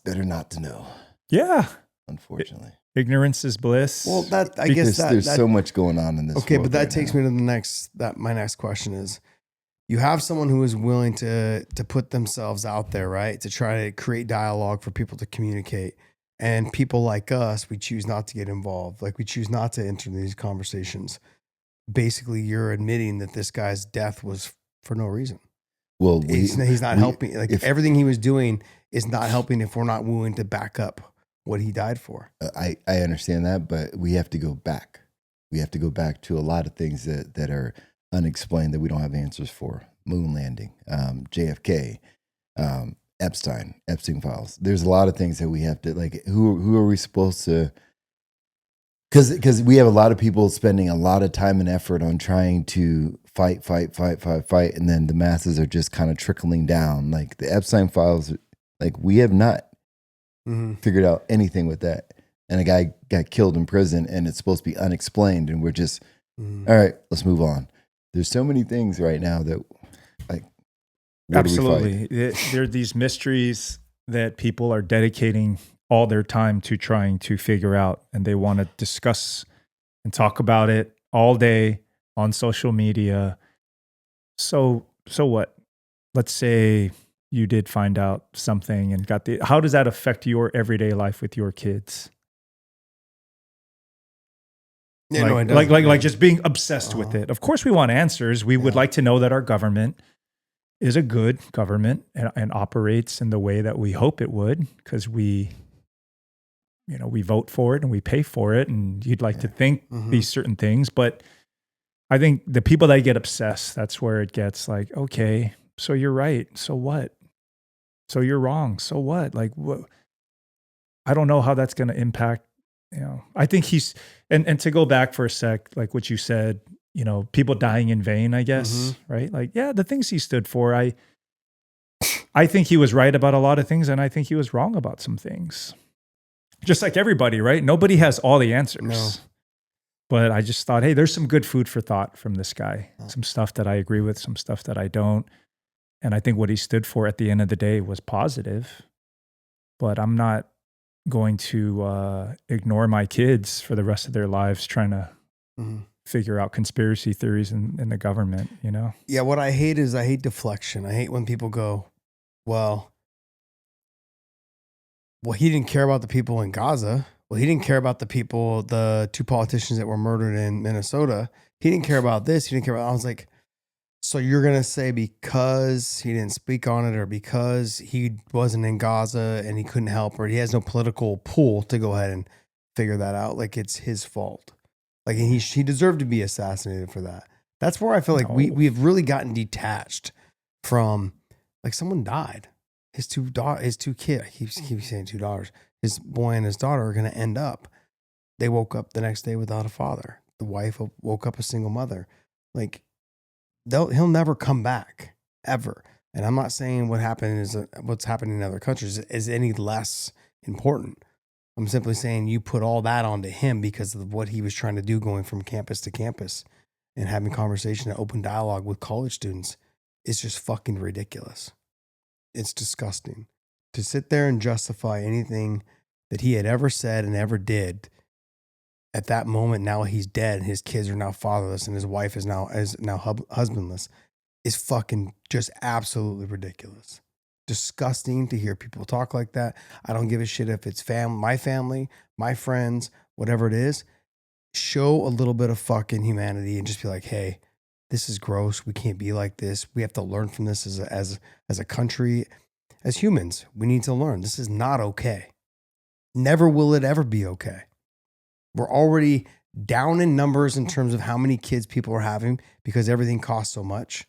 [SPEAKER 4] better not to know.
[SPEAKER 2] Yeah,
[SPEAKER 4] Unfortunately,
[SPEAKER 2] ignorance is bliss.
[SPEAKER 1] Well, that I
[SPEAKER 4] because
[SPEAKER 1] guess that,
[SPEAKER 4] there's
[SPEAKER 1] that
[SPEAKER 4] so much going on in this.
[SPEAKER 1] okay,
[SPEAKER 4] world
[SPEAKER 1] but that
[SPEAKER 4] right
[SPEAKER 1] takes
[SPEAKER 4] now.
[SPEAKER 1] me to the next. My next question is: you have someone who is willing to put themselves out there, right, to try to create dialogue for people to communicate, and people like us, we choose not to get involved. Like we choose not to enter these conversations. Basically, you're admitting that this guy's death was for no reason.
[SPEAKER 4] Well,
[SPEAKER 1] He's not helping. Like
[SPEAKER 4] if-
[SPEAKER 1] everything he was doing is not helping if we're not willing to back up what he died for.
[SPEAKER 4] I understand that, but we have to go back. We have to go back to a lot of things that are unexplained that we don't have answers for. Moon landing, JFK, Epstein files. There's a lot of things that we have to, like, who are we supposed to, because we have a lot of people spending a lot of time and effort on trying to fight, and then the masses are just kind of trickling down. Like the Epstein files, like we have not figured out anything with that. And a guy got killed in prison and it's supposed to be unexplained. And we're just, all right, let's move on. There's so many things right now that, like, where do we fight?
[SPEAKER 2] absolutely, there are these mysteries that people are dedicating all their time to trying to figure out, and they want to discuss and talk about it all day on social media. So what? Let's say you did find out something and got how does that affect your everyday life with your kids?
[SPEAKER 1] Yeah, no, it doesn't.
[SPEAKER 2] like just being obsessed with it. Of course we want answers. We would like to know that our government is a good government and operates in the way that we hope it would, because we we vote for it and we pay for it, and you'd like to think these certain things. But I think the people that get obsessed, that's where it gets like, okay, so you're right. So what? So you're wrong. So what? Like, what? I don't know how that's going to impact, I think he's, and to go back for a sec, like what you said, people dying in vain, I guess, right? Like, yeah, the things he stood for, I think he was right about a lot of things, and I think he was wrong about some things. Just like everybody, right? Nobody has all the answers.
[SPEAKER 1] No.
[SPEAKER 2] But I just thought, hey, there's some good food for thought from this guy. Some stuff that I agree with, some stuff that I don't. And I think what he stood for at the end of the day was positive. But I'm not going to ignore my kids for the rest of their lives trying to figure out conspiracy theories in the government,
[SPEAKER 1] Yeah, what I hate is deflection. I hate when people go, well, he didn't care about the people in Gaza. Well, he didn't care about the 2 politicians that were murdered in Minnesota. He didn't care about this. He didn't care about, I was like, so you're going to say because he didn't speak on it, or because he wasn't in Gaza and he couldn't help, or he has no political pull to go ahead and figure that out, like it's his fault. Like he deserved to be assassinated for that. That's where I feel like we have really gotten detached from, like, someone died. His two kids, I keep saying $2. His boy and his daughter are going to end up. They woke up the next day without a father. The wife woke up a single mother. Like, he'll never come back, ever. And I'm not saying what's happening in other countries is any less important. I'm simply saying you put all that onto him because of what he was trying to do, going from campus to campus and having conversation and open dialogue with college students. Is just fucking ridiculous. It's disgusting to sit there and justify anything that he had ever said and ever did at that moment. Now he's dead and his kids are now fatherless and his wife is now husbandless, is fucking just absolutely ridiculous. Disgusting to hear people talk like that. I don't give a shit if it's my family, my friends, whatever it is. Show a little bit of fucking humanity and just be like, hey, this is gross. We can't be like this. We have to learn from this as a country, as humans. We need to learn. This is not okay. Never will it ever be okay. We're already down in numbers in terms of how many kids people are having because everything costs so much,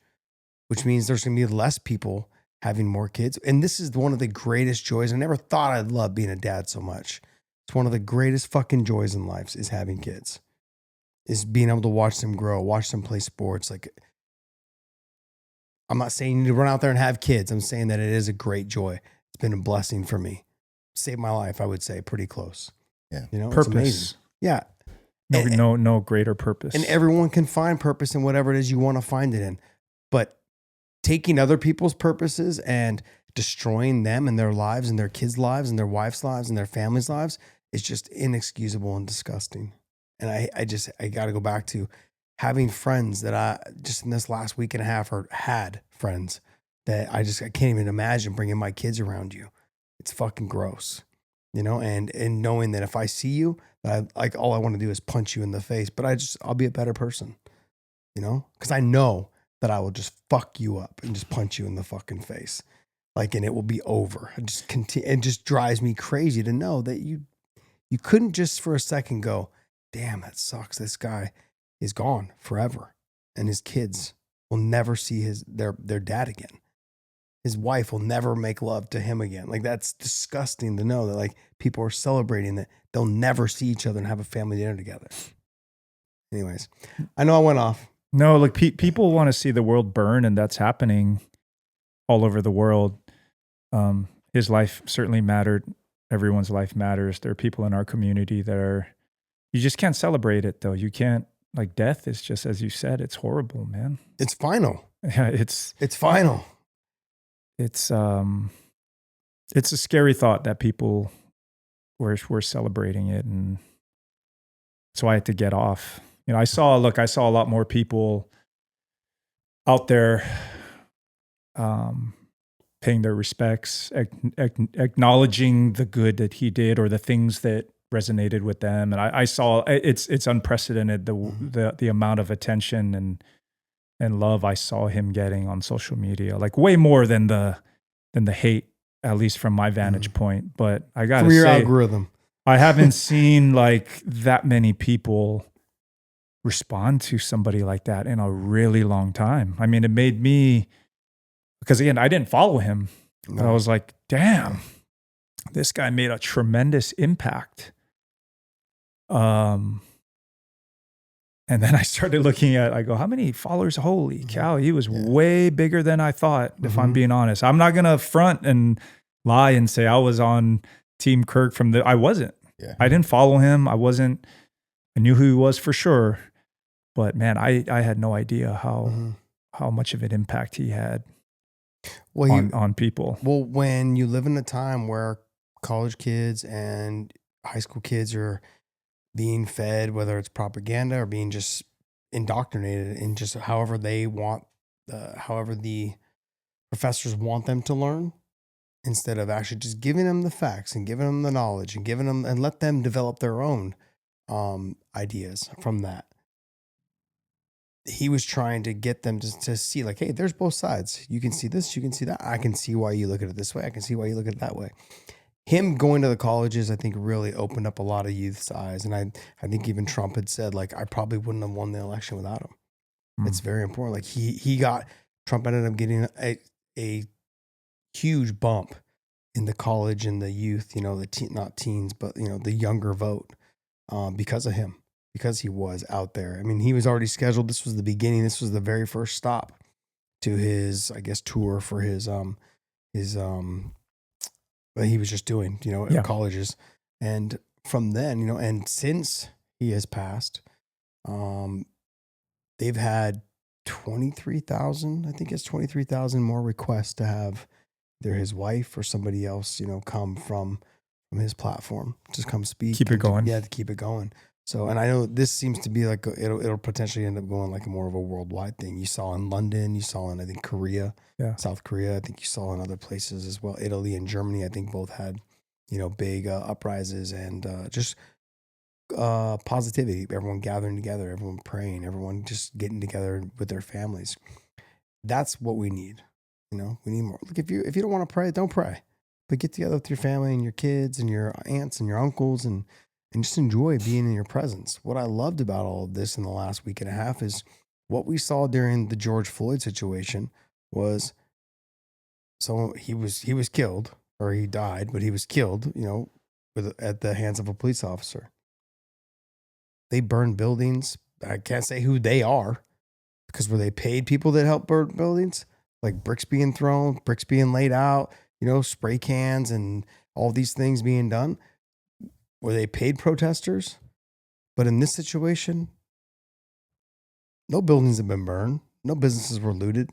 [SPEAKER 1] which means there's going to be less people having more kids. And this is one of the greatest joys. I never thought I'd love being a dad so much. It's one of the greatest fucking joys in life is having kids. Is being able to watch them grow, watch them play sports. Like, I'm not saying you need to run out there and have kids. I'm saying that it is a great joy. It's been a blessing for me. Saved my life, I would say, pretty close.
[SPEAKER 4] Yeah.
[SPEAKER 2] Purpose.
[SPEAKER 1] It's amazing. Yeah.
[SPEAKER 2] No greater purpose.
[SPEAKER 1] And everyone can find purpose in whatever it is you want to find it in. But taking other people's purposes and destroying them and their lives and their kids' lives and their wives' lives and their families' lives is just inexcusable and disgusting. And I got to go back to having friends that I just in this last week and a half had friends that I can't even imagine bringing my kids around you. It's fucking gross, and knowing that if I see you, that all I want to do is punch you in the face, but I'll be a better person, because I know that I will just fuck you up and just punch you in the fucking face. And it will be over. It just drives me crazy to know that you couldn't just for a second go, damn, that sucks. This guy is gone forever. And his kids will never see their dad again. His wife will never make love to him again. That's disgusting to know that people are celebrating that they'll never see each other and have a family dinner together. Anyways, I know I went off.
[SPEAKER 2] No, people want to see the world burn, and that's happening all over the world. His life certainly mattered. Everyone's life matters. There are people in our community that you just can't celebrate it though. You can't, death is just, as you said, it's horrible, man.
[SPEAKER 1] It's final.
[SPEAKER 2] Yeah, it's
[SPEAKER 1] final.
[SPEAKER 2] It's a scary thought that people were celebrating it, and so I had to get off. I saw a lot more people out there paying their respects, acknowledging the good that he did or the things that resonated with them. And I saw it's unprecedented, the amount of attention and love I saw him getting on social media, way more than the hate, at least from my vantage point. But I gotta
[SPEAKER 1] from your
[SPEAKER 2] say,
[SPEAKER 1] algorithm.
[SPEAKER 2] I haven't seen like that many people respond to somebody like that in a really long time. I mean, it made me, because again, I didn't follow him.
[SPEAKER 1] No.
[SPEAKER 2] I was like, damn, this guy made a tremendous impact. And then I started looking at, I go, how many followers? Holy cow, he was way bigger than I thought, if I'm being honest. I'm not going to front and lie and say I was on Team Kirk I wasn't.
[SPEAKER 4] Yeah.
[SPEAKER 2] I didn't follow him. I knew who he was for sure. But man, I had no idea how much of an impact he had on people.
[SPEAKER 1] Well, when you live in a time where college kids and high school kids are being fed, whether it's propaganda or being just indoctrinated in just however they want, however the professors want them to learn, instead of actually just giving them the facts and giving them the knowledge and giving them and let them develop their own ideas from that. He was trying to get them to see like, hey, there's both sides. You can see this, you can see that. I can see why you look at it this way. I can see why you look at it that way. Him going to the colleges, I think, really opened up a lot of youth's eyes. And I think even Trump had said, like, I probably wouldn't have won the election without him. It's very important. Like Trump ended up getting a huge bump in the college and the youth, not teens, but, the younger vote because of him, because he was out there. I mean, he was already scheduled. This was the beginning. This was the very first stop to his, I guess, tour for his that he was just doing, at colleges. And from then, and since he has passed, they've had 23,000, I think it's 23,000 more requests to have either his wife or somebody else, come from his platform, just come speak.
[SPEAKER 2] Keep it going.
[SPEAKER 1] To keep it going. So, and I know this seems to be like, it'll potentially end up going like more of a worldwide thing. You saw in London, you saw in, I think, Korea, South Korea. I think you saw in other places as well. Italy and Germany, I think both had, big uprises and just positivity. Everyone gathering together, everyone praying, everyone just getting together with their families. That's what we need. We need more. Look, if you don't want to pray, don't pray. But get together with your family and your kids and your aunts and your uncles and just enjoy being in your presence. What I loved about all of this in the last week and a half is what we saw during the George Floyd situation was, so he was killed, or he died, but he was killed, at the hands of a police officer. They burned buildings. I can't say who they are, because were they paid people that helped burn buildings? Like bricks being thrown, bricks being laid out, spray cans and all these things being done. Were they paid protesters? But in this situation, no buildings have been burned. No businesses were looted.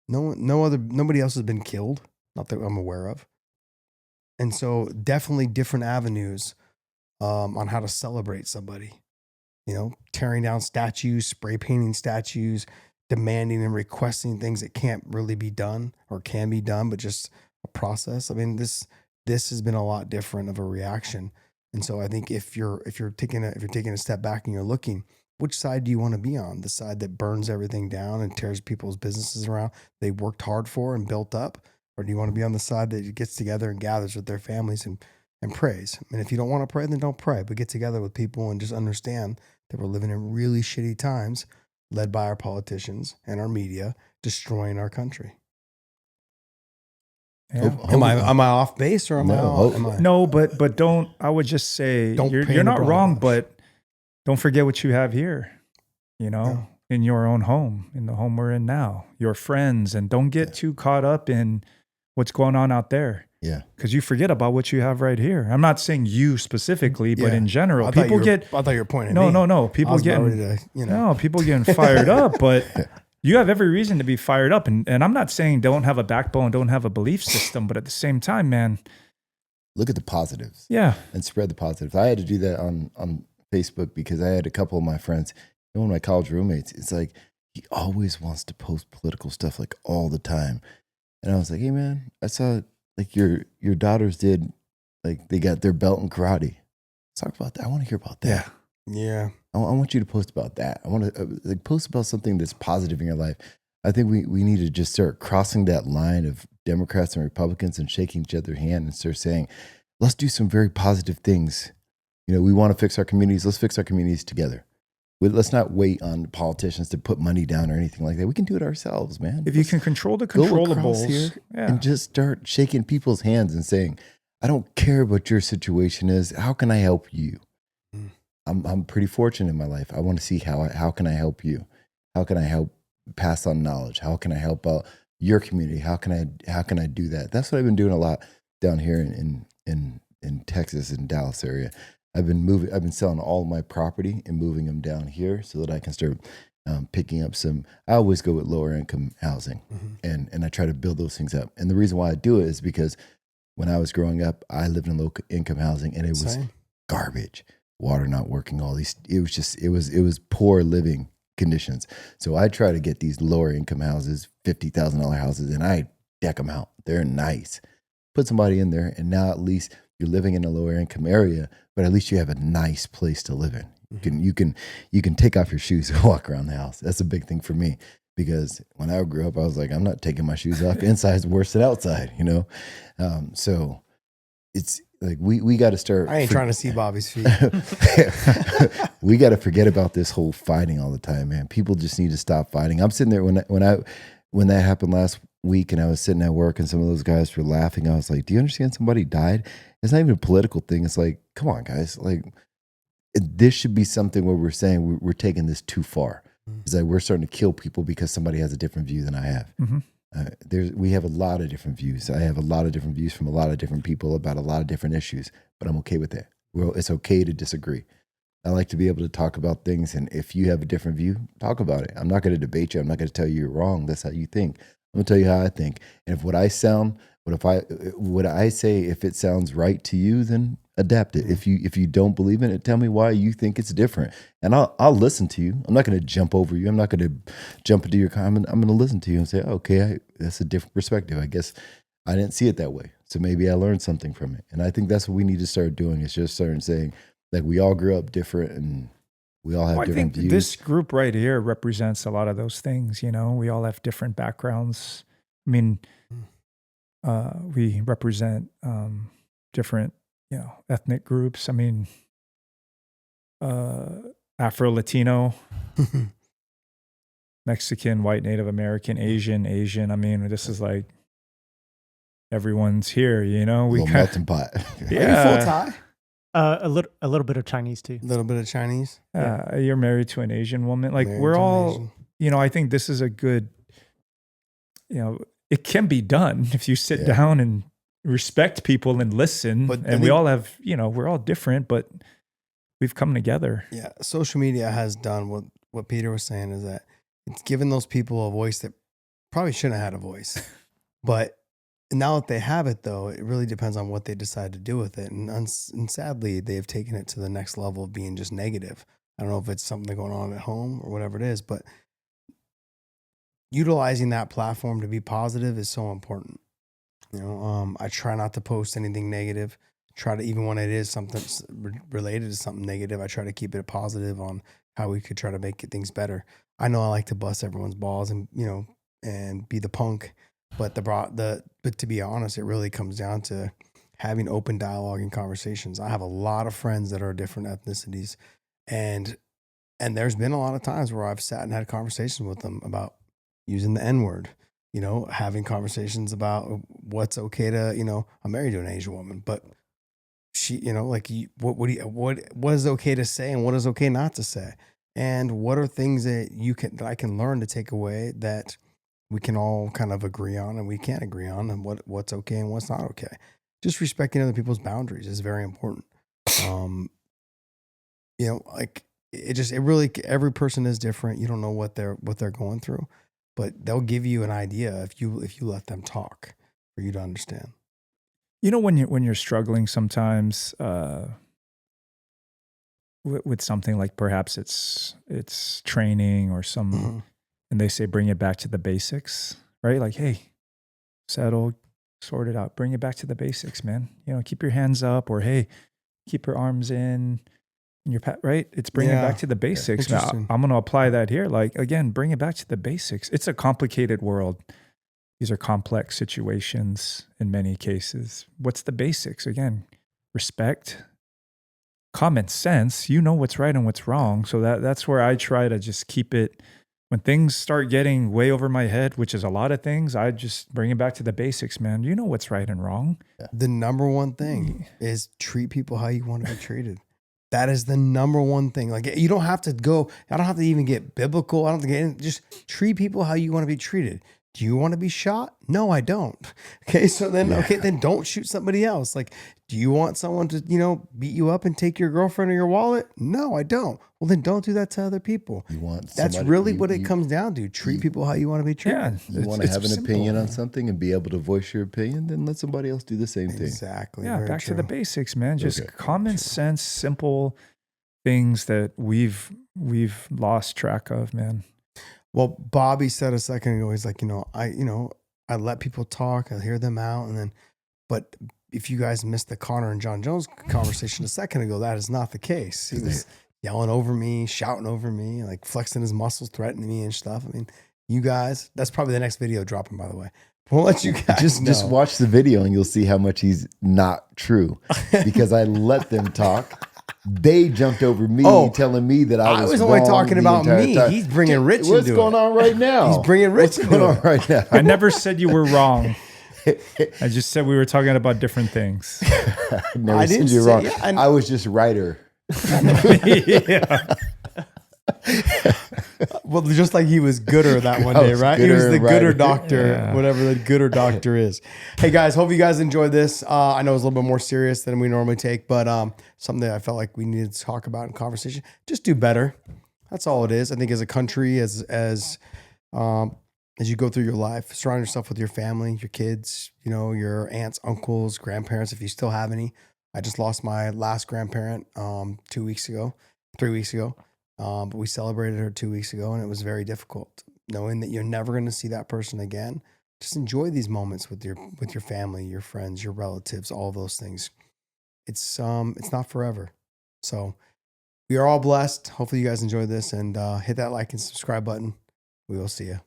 [SPEAKER 1] Nobody else has been killed. Not that I'm aware of. And so definitely different avenues on how to celebrate somebody. Tearing down statues, spray painting statues, demanding and requesting things that can't really be done or can be done, but just a process. I mean, this has been a lot different of a reaction. And so I think if you're taking a step back and you're looking, which side do you want to be on? The side that burns everything down and tears people's businesses around they worked hard for and built up? Or do you want to be on the side that gets together and gathers with their families and prays? And if you don't want to pray, then don't pray, but get together with people and just understand that we're living in really shitty times led by our politicians and our media destroying our country.
[SPEAKER 2] Yeah.
[SPEAKER 1] Am I off base or am I off?
[SPEAKER 2] No, but don't. I would just say you're not wrong, but don't forget what you have here. In your own home, in the home we're in now, your friends, and don't get too caught up in what's going on out there.
[SPEAKER 4] Yeah,
[SPEAKER 2] because you forget about what you have right here. I'm not saying you specifically, but in general, people get.
[SPEAKER 1] I thought you were pointing.
[SPEAKER 2] No. People getting. People getting fired up, but. You have every reason to be fired up. And I'm not saying don't have a backbone, don't have a belief system, but at the same time, man.
[SPEAKER 4] Look at the positives.
[SPEAKER 2] Yeah.
[SPEAKER 4] And spread the positives. I had to do that on Facebook because I had a couple of my friends, one of my college roommates, it's like, he always wants to post political stuff like all the time. And I was like, hey man, I saw like your daughters did, like they got their belt in karate. Let's talk about that. I want to hear about that.
[SPEAKER 1] Yeah.
[SPEAKER 4] I want you to post about that. I want to post about something that's positive in your life. I think we need to just start crossing that line of Democrats and Republicans and shaking each other's hand and start saying, let's do some very positive things. We want to fix our communities. Let's fix our communities together. Let's not wait on politicians to put money down or anything like that. We can do it ourselves, man.
[SPEAKER 2] If you can control the
[SPEAKER 4] Go across
[SPEAKER 2] controllables
[SPEAKER 4] here
[SPEAKER 2] yeah.
[SPEAKER 4] and just start shaking people's hands and saying, I don't care what your situation is. How can I help you? I'm pretty fortunate in my life. I want to see how can I help you? How can I help pass on knowledge? How can I help out your community? How can I do that? That's what I've been doing a lot down here in Texas and Dallas area. I've been selling all my property and moving them down here so that I can start picking up some. I always go with lower income housing, and I try to build those things up. And the reason why I do it is because when I was growing up, I lived in low income housing, and it was garbage. Water not working. It was poor living conditions. So I try to get these lower income houses, $50,000 houses, and I deck them out. They're nice. Put somebody in there, and now at least you're living in a lower income area, but at least you have a nice place to live in. You can take off your shoes and walk around the house. That's a big thing for me, because when I grew up, I was like, I'm not taking my shoes off. Inside's worse than outside, So it's like we got to start.
[SPEAKER 1] I ain't trying to see Bobby's feet.
[SPEAKER 4] We got to forget about this whole fighting all the time, man. People just need to stop fighting. I'm sitting there when that happened last week, and I was sitting at work, and some of those guys were laughing. I was like, do you understand somebody died? It's not even a political thing. It's like, come on, guys. Like, this should be something where we're saying we're taking this too far. It's like we're starting to kill people because somebody has a different view than I have. We have a lot of different views. I have a lot of different views from a lot of different people about a lot of different issues, but I'm okay with that. Well, it's okay to disagree. I like to be able to talk about things, and if you have a different view, talk about it. I'm not going to debate you. I'm not going to tell you you're wrong. That's how you think. I'm going to tell you how I think. And if what I say, if it sounds right to you, then adapt it. If you don't believe in it, tell me why you think it's different, and I'll listen to you. I'm not going to jump over you. I'm not going to jump into your comment. I'm going to listen to you and say, okay, that's a different perspective. I guess I didn't see it that way, so maybe I learned something from it. And I think that's what we need to start doing, is just start saying, like, we all grew up different and we all have different views.
[SPEAKER 2] This group right here represents a lot of those things. We all have different backgrounds. I mean, we represent different, ethnic groups. I mean, Afro Latino, Mexican, white, Native American, Asian. I mean, this is like everyone's here. We
[SPEAKER 4] got melting pot.
[SPEAKER 1] Yeah, full tie.
[SPEAKER 5] A little bit of Chinese too.
[SPEAKER 1] A little bit of Chinese.
[SPEAKER 2] You're married to an Asian woman. Like,
[SPEAKER 1] Married
[SPEAKER 2] we're
[SPEAKER 1] to an
[SPEAKER 2] all.
[SPEAKER 1] Asian.
[SPEAKER 2] I think this is a good. It can be done if you sit down and respect people and listen. And we all have, we're all different, but we've come together.
[SPEAKER 1] Yeah. Social media has done what Peter was saying, is that it's given those people a voice that probably shouldn't have had a voice. But now that they have it, though, it really depends on what they decide to do with it. And sadly, they've taken it to the next level of being just negative. I don't know if it's something going on at home or whatever it is, but utilizing that platform to be positive is so important. I try not to post anything negative. Try to, even when it is something related to something negative, I try to keep it positive on how we could try to make things better. I know I like to bust everyone's balls and and be the punk, but to be honest, it really comes down to having open dialogue and conversations. I have a lot of friends that are different ethnicities, and there's been a lot of times where I've sat and had conversations with them about using the N-word, having conversations about what's okay to, I'm married to an Asian woman, but she, what is okay to say and what is okay not to say? And what are things that I can learn to take away that we can all kind of agree on and we can't agree on, and what's okay and what's not okay. Just respecting other people's boundaries is very important. Every person is different. You don't know what they're going through, but they'll give you an idea if you let them talk for you to understand.
[SPEAKER 2] When you're struggling sometimes with something, like perhaps it's training or some, and they say bring it back to the basics, right? Like, hey, settle, sort it out, bring it back to the basics, man. Keep your hands up, or hey, keep your arms in. Right? It's bringing it back to the basics. Now, I'm going to apply that here. Like, again, bring it back to the basics. It's a complicated world. These are complex situations in many cases. What's the basics? Again, respect, common sense. You know what's right and what's wrong. So that's where I try to just keep it. When things start getting way over my head, which is a lot of things, I just bring it back to the basics, man. You know what's right and wrong.
[SPEAKER 1] The number one thing is treat people how you want to be treated. That is the number one thing. Like, you don't have to go, I don't have to even get biblical. I don't have to get in, just treat people how you want to be treated. Do you want to be shot? No, I don't. Okay. So then, then don't shoot somebody else. Like, do you want someone to, beat you up and take your girlfriend or your wallet? No, I don't. Well, then don't do that to other people. That's really what it comes down to. Treat people how you want to be treated.
[SPEAKER 2] Yeah,
[SPEAKER 4] You want to have an opinion on something and be able to voice your opinion, then let somebody else do the same thing.
[SPEAKER 1] Exactly.
[SPEAKER 2] Yeah,
[SPEAKER 1] Very
[SPEAKER 2] back
[SPEAKER 1] true.
[SPEAKER 2] to the basics, man. Just common sense, simple things that we've lost track of, man.
[SPEAKER 1] Well, Bobby said a second ago, he's like, I let people talk, I hear them out, but if you guys missed the Connor and John Jones conversation a second ago, that is not the case. He was yelling over me, shouting over me, like flexing his muscles, threatening me and stuff. I mean, you guys, that's probably the next video dropping, by the way. We'll let you guys
[SPEAKER 4] just watch the video and you'll see how much he's not true, because I let them talk. They jumped over me, telling me that I was
[SPEAKER 1] only
[SPEAKER 4] wrong
[SPEAKER 1] talking about me.
[SPEAKER 4] time.
[SPEAKER 1] He's bringing Rich into it.
[SPEAKER 4] What's going on right now?
[SPEAKER 1] He's bringing Rich
[SPEAKER 4] What's going on right now?
[SPEAKER 2] I never said you were wrong. I just said we were talking about different things.
[SPEAKER 4] I never said you're wrong. I was just writer.
[SPEAKER 2] Yeah.
[SPEAKER 1] Well, just like he was gooder that one day, right? He was the gooder doctor, whatever the gooder doctor is. Hey guys, hope you guys enjoyed this. I know it's a little bit more serious than we normally take, but something that I felt like we needed to talk about in conversation. Just do better. That's all it is. I think as a country, as you go through your life, surround yourself with your family, your kids, your aunts, uncles, grandparents, if you still have any. I just lost my last grandparent 3 weeks ago. But we celebrated her 2 weeks ago, and it was very difficult knowing that you're never going to see that person again. Just enjoy these moments with your family, your friends, your relatives, all those things. It's not forever. So we are all blessed. Hopefully you guys enjoyed this, and hit that like and subscribe button. We will see you.